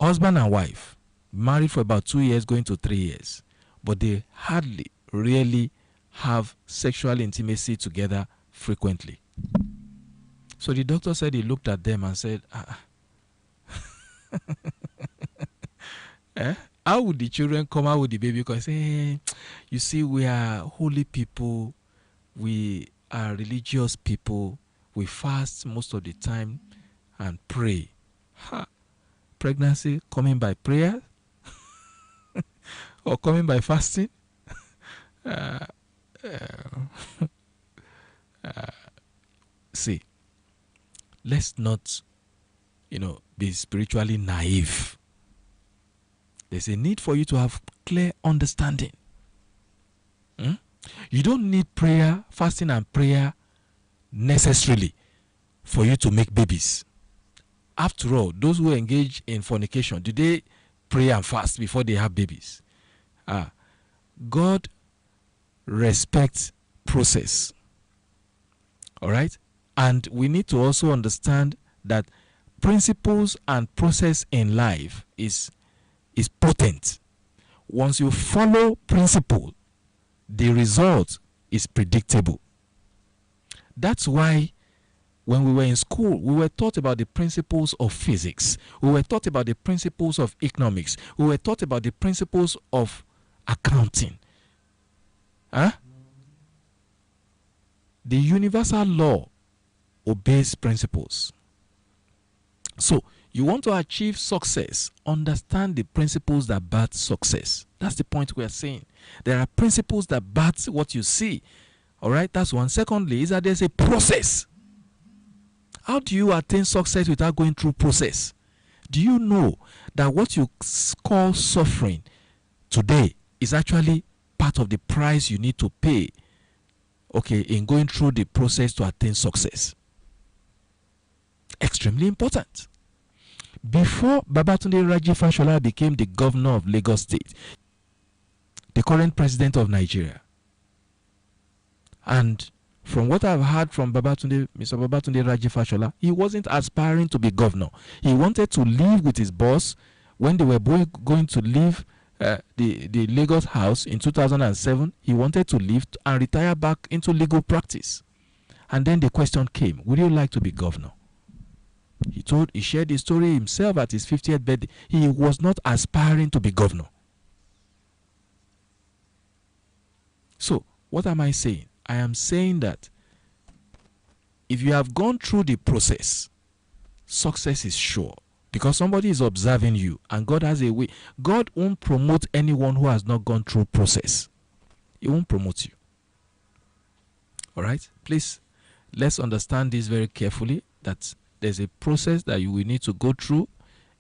husband and wife, married for about 2 years, going to 3 years, but they hardly, really have sexual intimacy together frequently. So the doctor said he looked at them and said, how would the children come out with the baby? Because hey, you see, we are holy people, we are religious people, we fast most of the time and pray. Pregnancy coming by prayer or coming by fasting? See, let's not, be spiritually naive. There's a need for you to have clear understanding. You don't need prayer, fasting and prayer necessarily for you to make babies. After all, those who engage in fornication, do they pray and fast before they have babies? God respects process. All right? And we need to also understand that principles and process in life is potent. Once you follow principle, the result is predictable. That's why when we were in school, we were taught about the principles of physics. We were taught about the principles of economics. We were taught about the principles of accounting. The universal law obeys principles. So, you want to achieve success, understand the principles that birth success. That's the point we are saying. There are principles that birth what you see. All right, that's one. Secondly, is that there's a process. How do you attain success without going through process? Do you know that what you call suffering today is actually part of the price you need to pay, okay, in going through the process to attain success? Extremely important. Before Babatunde Raji Fashola became the governor of Lagos State, the current president of Nigeria, and from what I've heard from Mr. Babatunde Raji Fashola, he wasn't aspiring to be governor. He wanted to live with his boss when they were going to leave the Lagos house in 2007. He wanted to leave and retire back into legal practice. And then the question came, would you like to be governor? He shared his story himself at his 50th birthday. He was not aspiring to be governor. So, what am I saying? I am saying that if you have gone through the process, success is sure. Because somebody is observing you and God has a way. God won't promote anyone who has not gone through process. He won't promote you. All right? Please, let's understand this very carefully, that there's a process that you will need to go through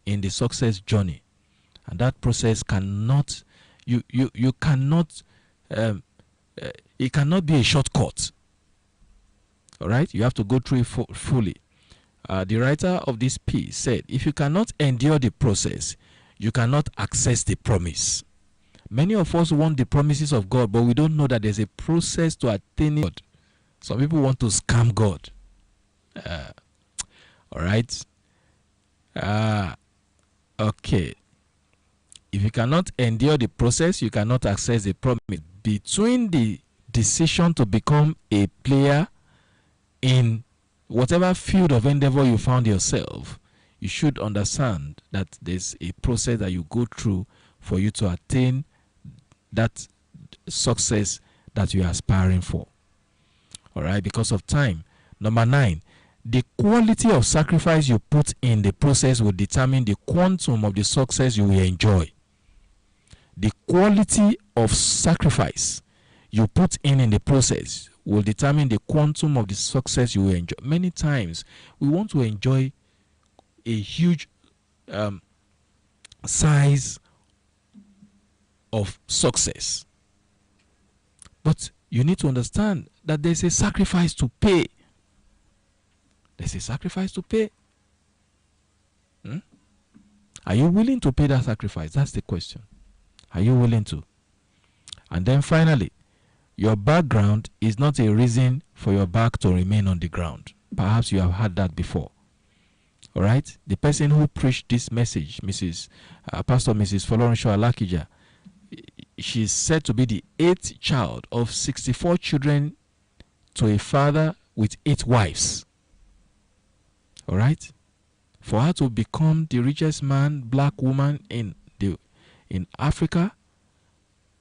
in the success journey. And that process cannot, you cannot, it cannot be a shortcut. All right? You have to go through it fully. The writer of this piece said, if you cannot endure the process, you cannot access the promise. Many of us want the promises of God, but we don't know that there's a process to attain God. Some people want to scam God. All right? Okay. If you cannot endure the process, you cannot access the promise. Between the decision to become a player in whatever field of endeavor you found yourself, you should understand that there's a process that you go through for you to attain that success that you are aspiring for. All right, because of time. Number 9, the quality of sacrifice you put in the process will determine the quantum of the success you will enjoy. The quality of sacrifice you put in the process will determine the quantum of the success you will enjoy. Many times, we want to enjoy a huge size of success. But you need to understand that there's a sacrifice to pay. There's a sacrifice to pay. Are you willing to pay that sacrifice? That's the question. Are you willing to? And then finally, your background is not a reason for your back to remain on the ground. Perhaps you have heard that before. All right? The person who preached this message, Pastor Mrs. Folorenshaw Alakija, she's said to be the 8th child of 64 children to a father with 8 wives. All right? For her to become the richest black woman in Africa,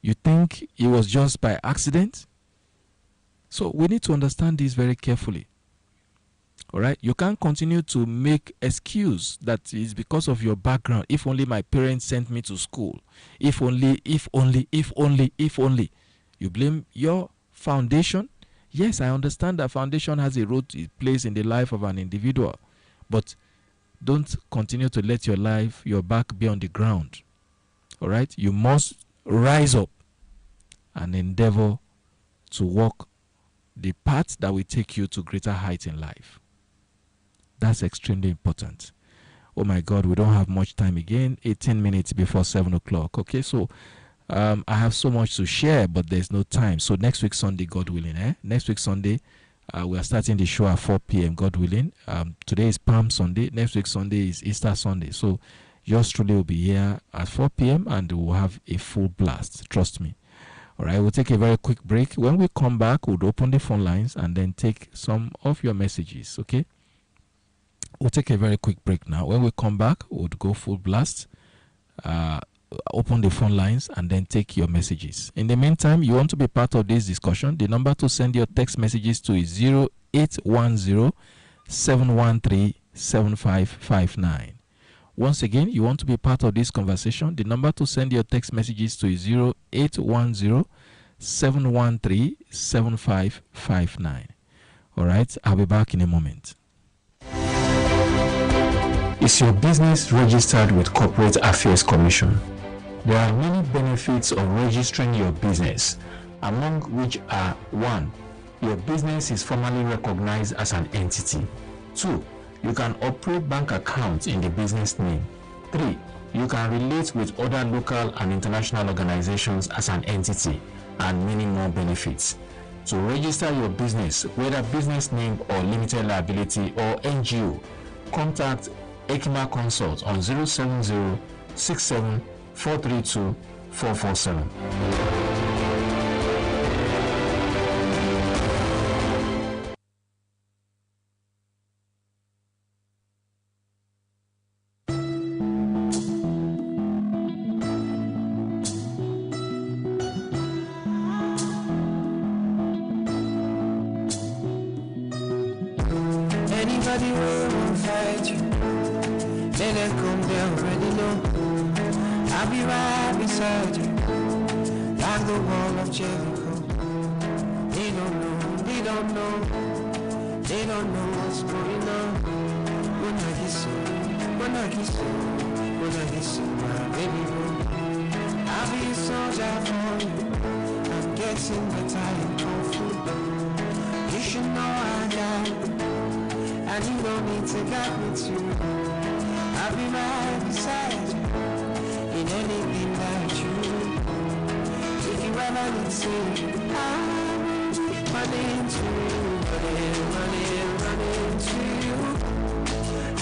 you think it was just by accident? So we need to understand this very carefully. All right? You can't continue to make excuse that is because of your background. If only my parents sent me to school. If only. You blame your foundation. Yes, I understand that foundation has a role it plays in the life of an individual. But don't continue to let your back be on the ground. All right? You must rise up and endeavor to walk the path that will take you to greater heights in life. That's extremely important. Oh my God, we don't have much time again. 18 minutes before 7 o'clock. Okay, so I have so much to share, but there's no time. So next week Sunday, God willing, next week Sunday, we are starting the show at 4 p.m. God willing. Today is Palm Sunday. Next week Sunday is Easter Sunday. So yours truly will be here at 4 p.m. and we'll have a full blast. Trust me. All right, we'll take a very quick break. When we come back, we'll open the phone lines and then take some of your messages. Okay. We'll take a very quick break now. When we come back, we'll go full blast, open the phone lines, and then take your messages. In the meantime, you want to be part of this discussion, the number to send your text messages to is 0810-713-7559. Once again, you want to be part of this conversation, the number to send your text messages to is 0810-713-7559. All right, I'll be back in a moment. Is your business registered with Corporate Affairs Commission? There are many benefits of registering your business, among which are 1. Your business is formally recognized as an entity. 2. You can operate bank accounts in the business name. 3. You can relate with other local and international organizations as an entity, and many more benefits. To register your business, whether business name or limited liability or NGO, contact Ekima Consult on 070-67-432-447. Anybody will fight you. Let them come down already low. I'll be right beside you, like the wall of Jericho. They don't know what's going on. When I get so, my baby boy. I'll be a soldier for you. I'm getting better in kung fu. You should know I got it, and you don't need to guide me too. I'll be right beside you in anything that you do. If you ever need to, I'm running to you, running to you.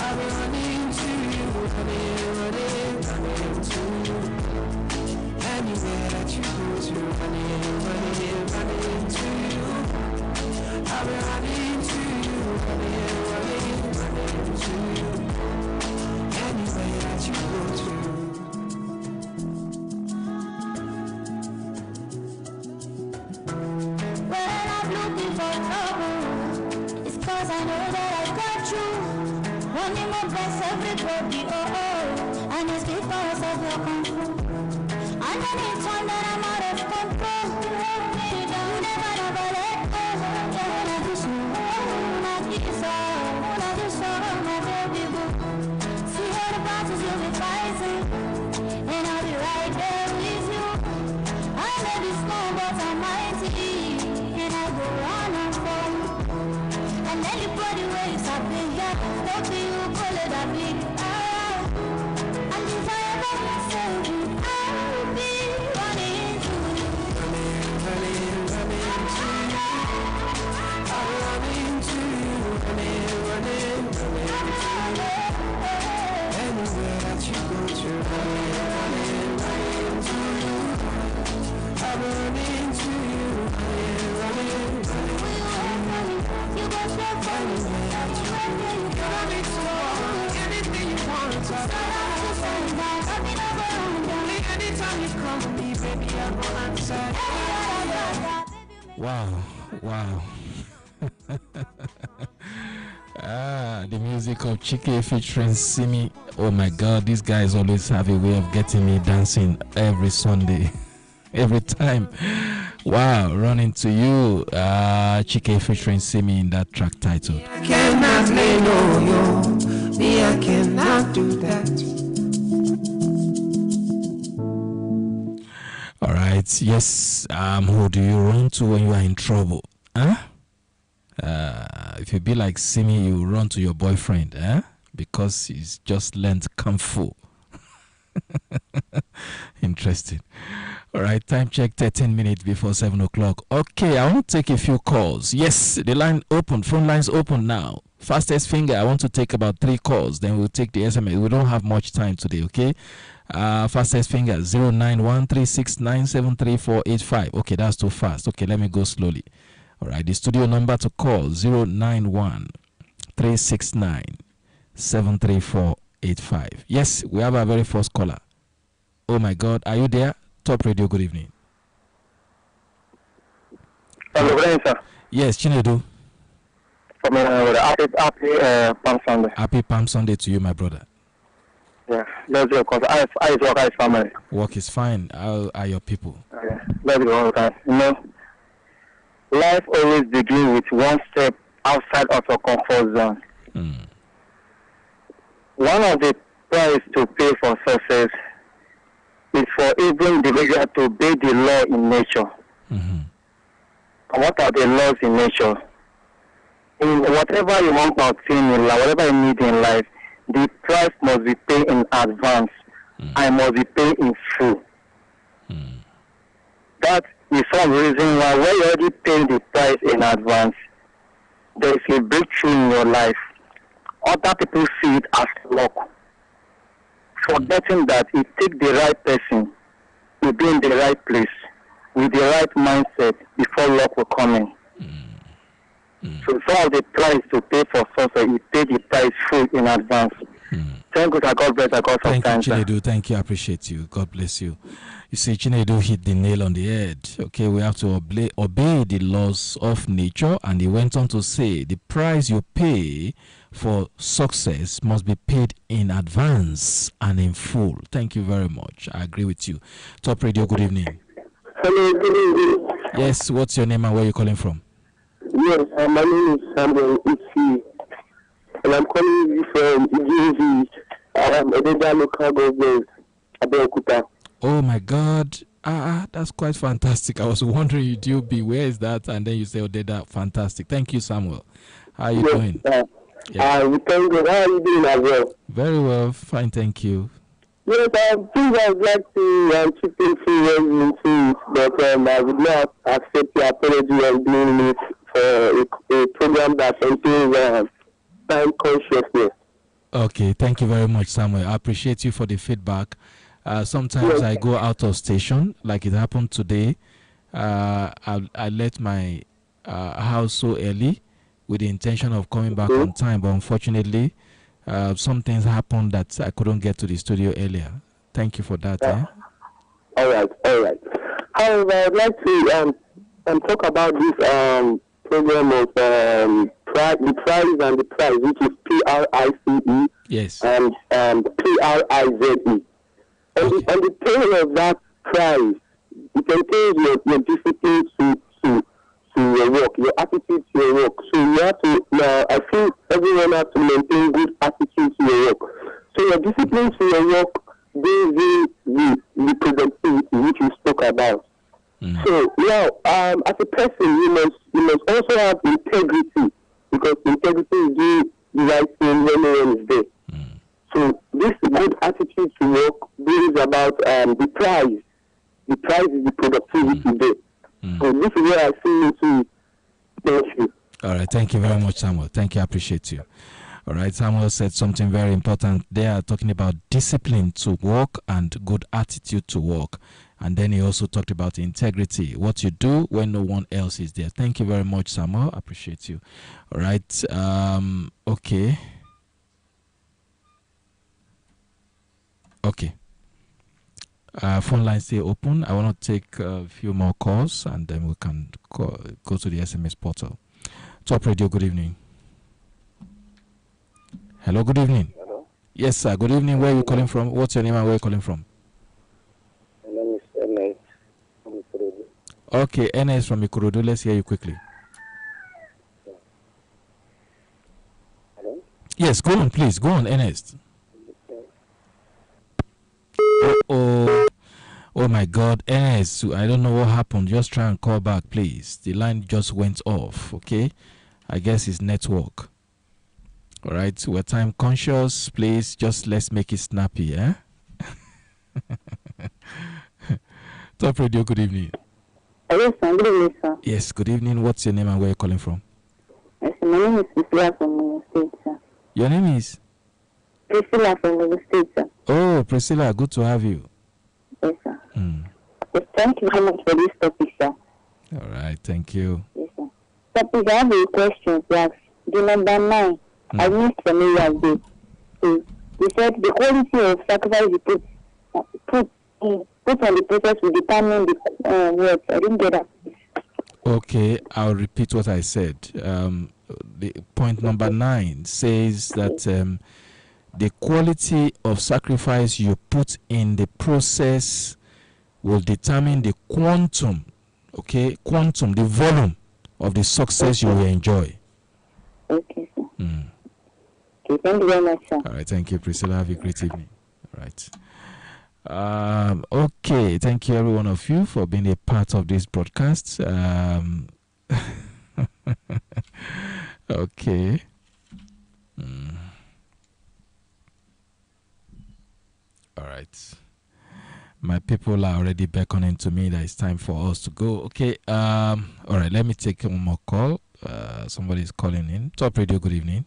I'll be running to you, running to you. Anywhere that you go to, running to you. know that I got you. Running my best, everybody, and it's because of your control. And anytime that I'm out of control, you hold me down, you never let go. Yeah, when I do so, my baby boo. See all the battles you'll be fighting, and I'll be right there with you. I may be small, but I'm mighty, and I go on and fall. And anybody waves up in here, don't be you, pull it up, me. And if I ever myself, I'll be running to you. Running to you. I'm running to you. Running to you. Anywhere that you go to, running to you. I'm running to you. Running to you. You go straight for me. You got me to anything you want. Anytime you come to me, baby, I go answer. Wow. The music of Chike featuring Simi. Oh my God, these guys always have a way of getting me dancing every Sunday, every time. Wow, running to you, Chike featuring Simi in that track title. I cannot lay low, me, I cannot do that. All right, yes. Who do you run to when you are in trouble? Huh? If you be like Simi, you run to your boyfriend, because he's just learned kung fu. Interesting. All right, time check 13 minutes before 7 o'clock. Okay, I want to take a few calls. Yes, the line open, phone lines open now. Fastest finger, I want to take about 3 calls. Then we'll take the SMS. We don't have much time today, okay? Fastest finger 091369738485. Okay, that's too fast. Okay, let me go slowly. All right, the studio number to call 091369738485. Yes, we have our very first caller. Oh my God, are you there? Top Radio, good evening. Hello, sir. Yes, Chinedu. Happy Palm Sunday. Happy Palm Sunday to you, my brother. Yeah, let's go, because I work as family. Work is fine. How are your people? Okay, let's go, okay. You know, life always begins with one step outside of your comfort zone. One of the price to pay for success is for every individual to obey the law in nature. And what are the laws in nature? In whatever you want to obtain in life, whatever you need in life, the price must be paid in advance. I must be paid in full. That is some reason why when you already pay the price in advance, there is a breakthrough in your life. Other people see it as luck, forgetting that it takes the right person to be in the right place with the right mindset before luck will come in. So some of the price to pay for success, you pay the price full in advance. Thank you, God bless. Thank you, Chinedu. Thank you. I appreciate you. God bless you. You see, Chinedu hit the nail on the head. Okay, we have to obey the laws of nature. And he went on to say, the price you pay for success must be paid in advance and in full. Thank you very much. I agree with you. Top Radio, good evening. Hello, good evening. Yes, what's your name and where are you calling from? Yes, my name is Samuel Uchi, and I'm calling you from GboyegaSpeaks. Odeda local government, Abeokuta. Oh my God. That's quite fantastic. I was wondering, you'd be, where is that? And then you say Odeda. Fantastic. Thank you, Samuel. How are you doing? We thank God. How are you doing as well? Very well. Fine, thank you. Yes, please, I would like to chip in into it, but I would not accept your apology of doing it for a program that contains time consciousness. Okay, thank you very much, Samuel. I appreciate you for the feedback. Sometimes I go out of station, like it happened today. I left my house so early with the intention of coming back on time, but unfortunately, some things happened that I couldn't get to the studio earlier. Thank you for that. All right. However, I'd like to talk about this program of the price and the price, which is PRICE Yes. and PRIZE. And the pain of that price, it entails your discipline to your work, your attitude to your work. So you have to, now I feel everyone has to maintain good attitude to your work. So your discipline to your work brings in the productivity which we spoke about. So now, as a person, you must also have integrity, because integrity is doing the right thing when no one is there. So this good attitude to work brings about the prize. The prize is the productivity there. So this is where I see into. Thank you. All right. Thank you very much, Samuel. Thank you. I appreciate you. All right. Samuel said something very important. They are talking about discipline to work and good attitude to work. And then he also talked about integrity, what you do when no one else is there. Thank you very much, Samuel. I appreciate you. All right. Okay. Okay. Phone lines stay open. I want to take a few more calls, and then we can go to the SMS portal. Top Radio, good evening. Hello, good evening. Hello. Yes, sir. Good evening. Where are you calling from? What's your name and where are you calling from? My name is Ernest from Ikorodu. Okay, NS from Ikorodu. Let's hear you quickly. Hello. Yes, go on, please. Go on, Ernest. Oh my God, Ernest, I don't know what happened. Just try and call back, please. The line just went off, okay? I guess it's network. All right, we're time conscious. Please, just let's make it snappy, eh? Top Radio, good evening. Yes, sir. Good evening, sir. Yes, good evening. What's your name and where are you calling from? Yes, my name is Priscilla from Ogun State, sir. Your name is? Priscilla from Ogun State, sir. Oh, Priscilla, good to have you. Yes, sir. Yes, thank you very much for this topic, sir. All right, thank you. Yes, sir. So please, I have a question to ask. The number 9, I missed from areas there. So you said the quality of sacrifice you put on the process will determine the words. I didn't get that. Okay, I'll repeat what I said. The point number 9 says that the quality of sacrifice you put in the process will determine the quantum, the volume of the success you will enjoy. Okay, sir. Okay, thank you very much, sir. All right, thank you, Priscilla. Have a great evening. All right. Okay, thank you, every one of you, for being a part of this broadcast. Okay. All right. My people are already beckoning to me that it's time for us to go. Okay. All right, let me take one more call. Somebody is calling in. Top Radio, good evening.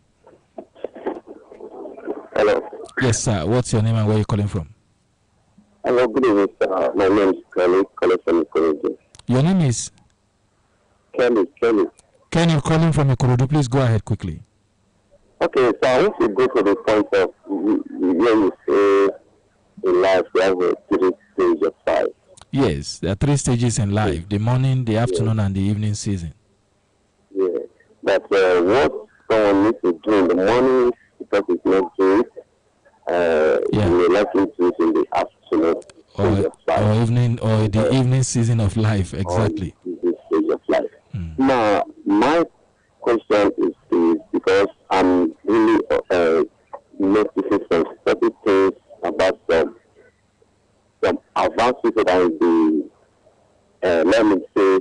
Hello. Yes, sir. What's your name and where are you calling from? Hello, good evening, sir. My name is Kelly, calling from Ikorodu. Your name is? Kelly. Kenny, calling from Ikorodu. Please go ahead quickly. Okay, so I want to go to the point of where you say in life we have a 3 stages of life. Yes, there are 3 stages in life: the morning, the afternoon, and the evening season. Yeah, but what someone needs to do in the morning because it's not good, you will like to do it in the afternoon. Or evening, or the evening season of life, exactly. This stage of life. Now, my question is because I'm really noticing some certain things about some advanced people that is the let me say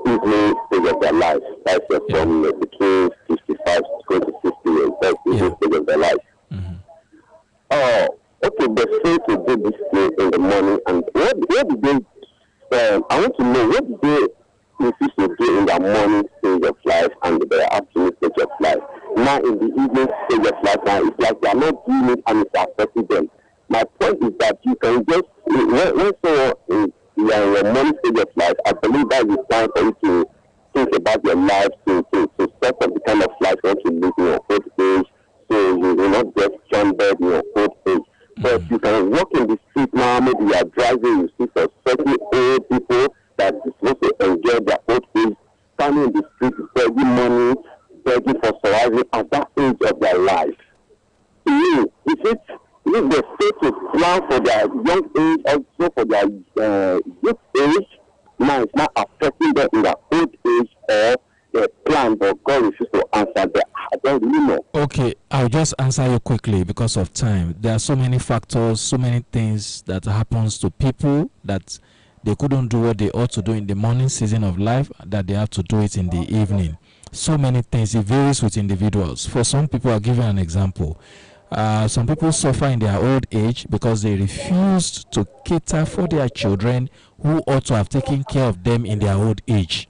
evening stage of their life. That's from between 55 to 60 years. That's the evening stage of their life. Okay, they say to do this thing in the morning, and what did they? I want to know what did they insist to do in the morning stage of life and the afternoon stage of life. Now, in the evening stage of life, now it's like they are not doing it and it's affecting them. My point is that you can just when someone in your morning stage of life, I believe that is time for you to think about your life, to step up the kind of life you want to live in your old age, so you will not get stranded in your old age. But you can walk in the street now, maybe you are driving, you see some certain old people that is supposed to enjoy their old age, standing in the street every morning, begging for surviving at that age of their life? To you, is it they fail to plan for their young age, also for their youth age, now it's not affecting them in their old age, or their plan, but God refuses to answer them? I don't really know. Okay, I'll just answer you quickly because of time. There are so many factors, so many things that happens to people that they couldn't do what they ought to do in the morning season of life, that they have to do it in the evening. So many things. It varies with individuals. For some people, I'll give you an example. Some people suffer in their old age because they refused to cater for their children who ought to have taken care of them in their old age.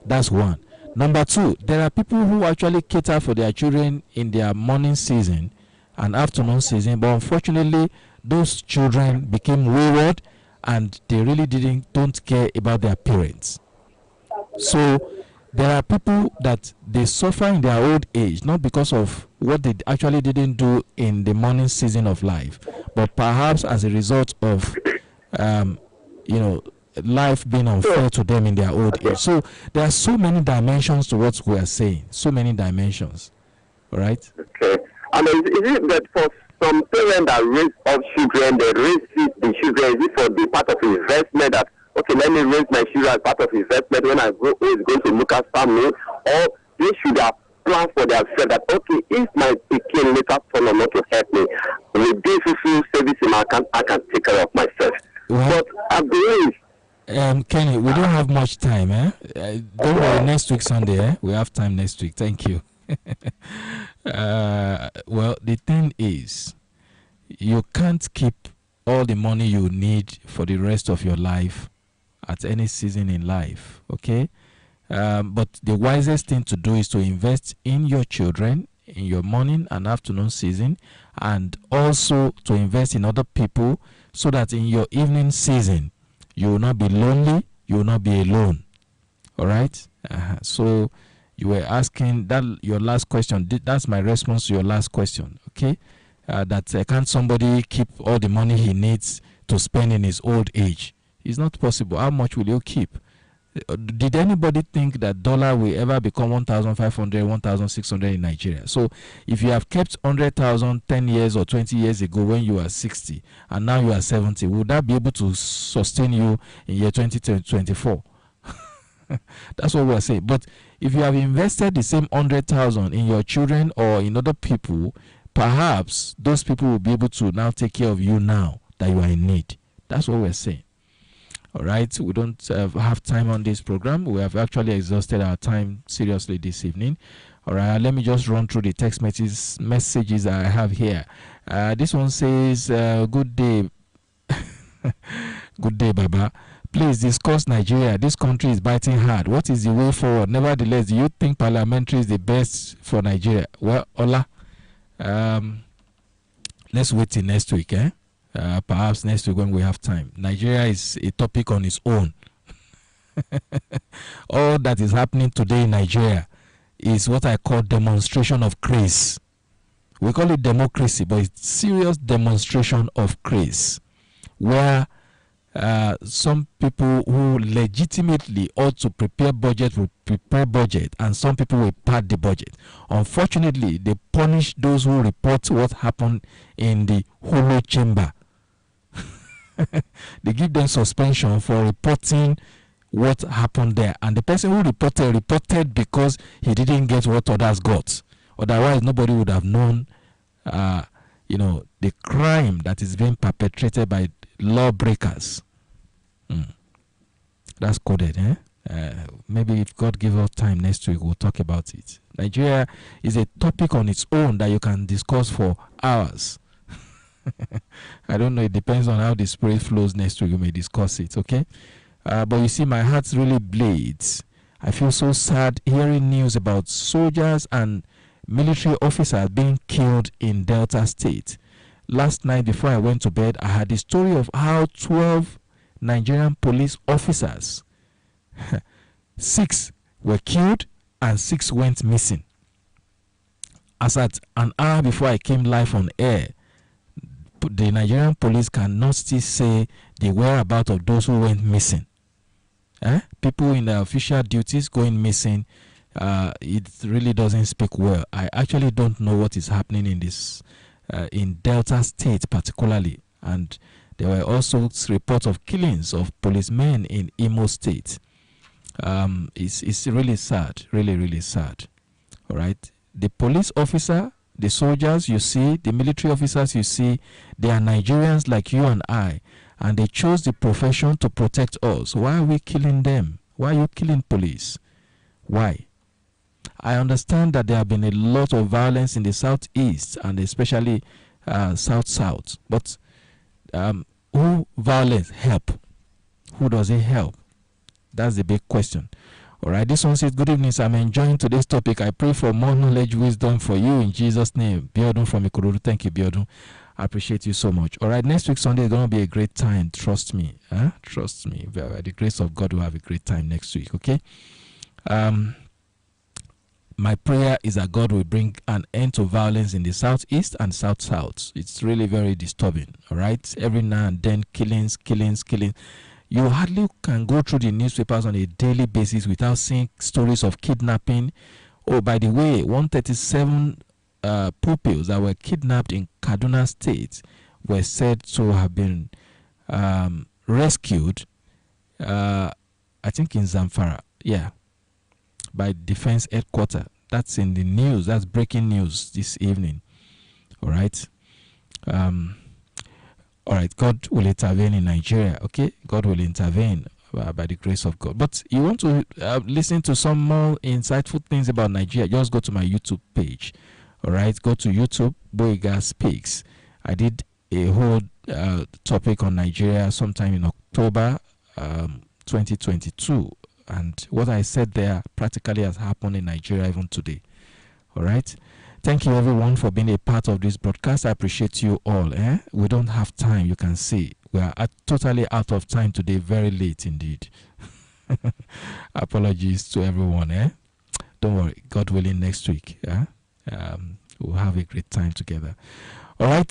That's one. Number two, there are people who actually cater for their children in their morning season and afternoon season, but unfortunately, those children became wayward and they really don't care about their parents. So there are people that they suffer in their old age, not because of what they actually didn't do in the morning season of life, but perhaps as a result of, life being unfair to them in their old age. So there are so many dimensions to what we are saying, so many dimensions. All right? Okay. And is it that for some parents that raise up children, they raise the children, is it for the part of investment that, okay, let me raise my children as part of investment when I grow old, is going to look at family, or they should have planned for themselves that, okay, if my kid later turn on not to help me, with this service in my account, I can take care of myself. Well, but I believe, Kenny, we don't have much time, eh? Don't worry, next week Sunday, eh? We have time next week. Thank you. Well, the thing is, you can't keep all the money you need for the rest of your life at any season in life, okay? But the wisest thing to do is to invest in your children in your morning and afternoon season, and also to invest in other people so that in your evening season, you will not be lonely, you will not be alone. All right? So you were asking that your last question. That's my response to your last question. Okay? Can't somebody keep all the money he needs to spend in his old age? It's not possible. How much will you keep? Did anybody think that dollar will ever become 1,500, 1,600 in Nigeria? So if you have kept 100,000 10 years or 20 years ago when you are 60 and now you are 70, would that be able to sustain you in year 2024? That's what we're saying. But if you have invested the same 100,000 in your children or in other people, perhaps those people will be able to now take care of you now that you are in need. That's what we're saying. All right, we don't have time on this program. We have actually exhausted our time seriously this evening. All right, let me just run through the text messages I have here. This one says, good day. Good day, Baba. Please discuss Nigeria. This country is biting hard. What is the way forward? Nevertheless, do you think parliamentary is the best for Nigeria? Well, Ola, let's wait till next week, eh? Perhaps next week when we have time. Nigeria is a topic on its own. All that is happening today in Nigeria is what I call demonstration of craze. We call it democracy, but it's serious demonstration of craze, where some people who legitimately ought to prepare budget will prepare budget, and some people will pad the budget. Unfortunately, they punish those who report what happened in the Holo chamber. They give them suspension for reporting what happened there, and the person who reported because he didn't get what others got. Otherwise, nobody would have known, the crime that is being perpetrated by lawbreakers. That's coded, eh? Maybe if God gives us time next week, we'll talk about it. Nigeria is a topic on its own that you can discuss for hours. I don't know. It depends on how the spirit flows next week. We may discuss it, okay? But you see, my heart really bleeds. I feel so sad hearing news about soldiers and military officers being killed in Delta State. Last night, before I went to bed, I had the story of how 12 Nigerian police officers, 6 were killed and 6 went missing. As at an hour before I came live on air, the Nigerian police cannot still say the whereabouts of those who went missing. People in their official duties going missing, it really doesn't speak well. I actually don't know what is happening in this in Delta State particularly, and there were also reports of killings of policemen in Imo State. It's really sad, really sad. All right, the police officer, the soldiers you see, the military officers you see, they are Nigerians like you and I, and they chose the profession to protect us. Why are we killing them? Why are you killing police? Why? I understand that there have been a lot of violence in the southeast and especially south, but who violence help? Who does it help? That's the big question. All right, this one says, good evening, sir. I'm enjoying today's topic. I pray for more knowledge, wisdom for you in Jesus' name. Biodun from Ikorodu. Thank you, Biodun. I appreciate you so much. All right, next week Sunday is going to be a great time. Trust me. Trust me. By the grace of God, we'll have a great time next week, okay? My prayer is that God will bring an end to violence in the southeast and south. It's really very disturbing, all right? Every now and then, killings. You hardly can go through the newspapers on a daily basis without seeing stories of kidnapping. Oh, by the way, 137 pupils that were kidnapped in Kaduna State were said to have been rescued, I think in Zamfara, by Defense Headquarters. That's in the news. That's breaking news this evening. All right. All right, God will intervene in Nigeria, okay? God will intervene by the grace of God. But you want to listen to some more insightful things about Nigeria, just go to my YouTube page, all right? Go to YouTube, GboyegaSpeaks. I did a whole topic on Nigeria sometime in October 2022, and what I said there practically has happened in Nigeria even today, all right? Thank you, everyone, for being a part of this broadcast. I appreciate you all. We don't have time, you can see. We are totally out of time today, very late indeed. Apologies to everyone. Don't worry, God willing, next week. We'll have a great time together. All right,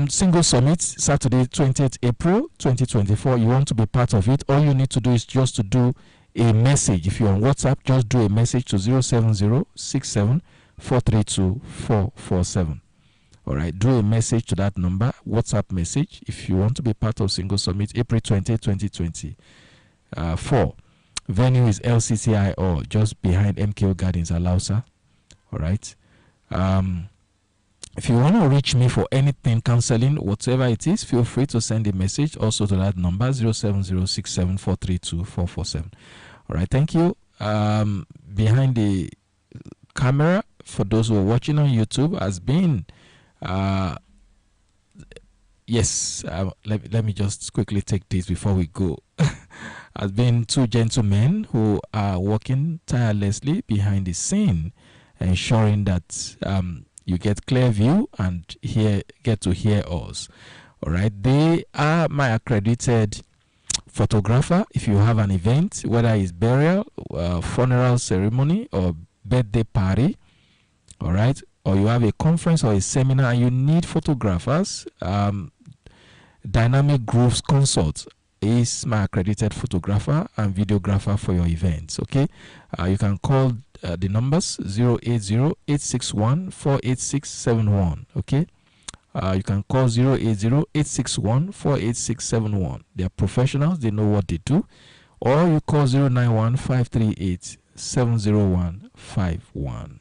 Single Summit, Saturday, 20th April 2024. You want to be part of it. All you need to do is just to do a message. If you're on WhatsApp, just do a message to 07067 432 447. All right, do a message to that number, WhatsApp message, if you want to be part of Single Summit, April 20, 2024. Venue is LCCI or just behind MKO Gardens, Alausa. All right. If you want to reach me for anything, counseling, whatever it is, feel free to send a message also to that number, 07067 432 447. All right, thank you. Behind the camera, for those who are watching on YouTube, has been let me just quickly take this before we go. Has been two gentlemen who are working tirelessly behind the scene, ensuring that you get clear view and get to hear us. All right, they are my accredited photographer. If you have an event, whether it's burial, funeral ceremony, or birthday party, all right, or you have a conference or a seminar and you need photographers, Dynamic Grooves Consult is my accredited photographer and videographer for your events, okay? You can call the numbers 080-861-48671, okay? You can call 080-861-48671. They are professionals, they know what they do. Or you call 091-538-70151.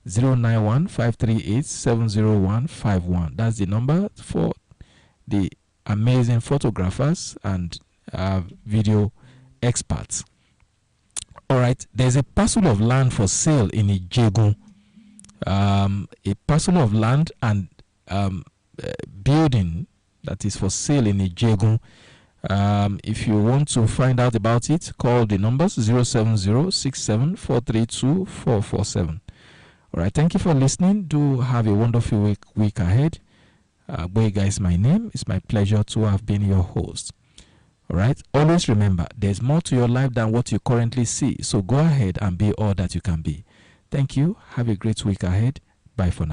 091-538-70151. That's the number for the amazing photographers and video experts. All right, there's a parcel of land for sale in Ijegun. A parcel of land and building that is for sale in Ijegun. If you want to find out about it, call the numbers 070-67-432-447. All right, thank you for listening. Do have a wonderful week ahead. Gboyega is my name. It's my pleasure to have been your host. All right, always remember, there's more to your life than what you currently see. So go ahead and be all that you can be. Thank you. Have a great week ahead. Bye for now.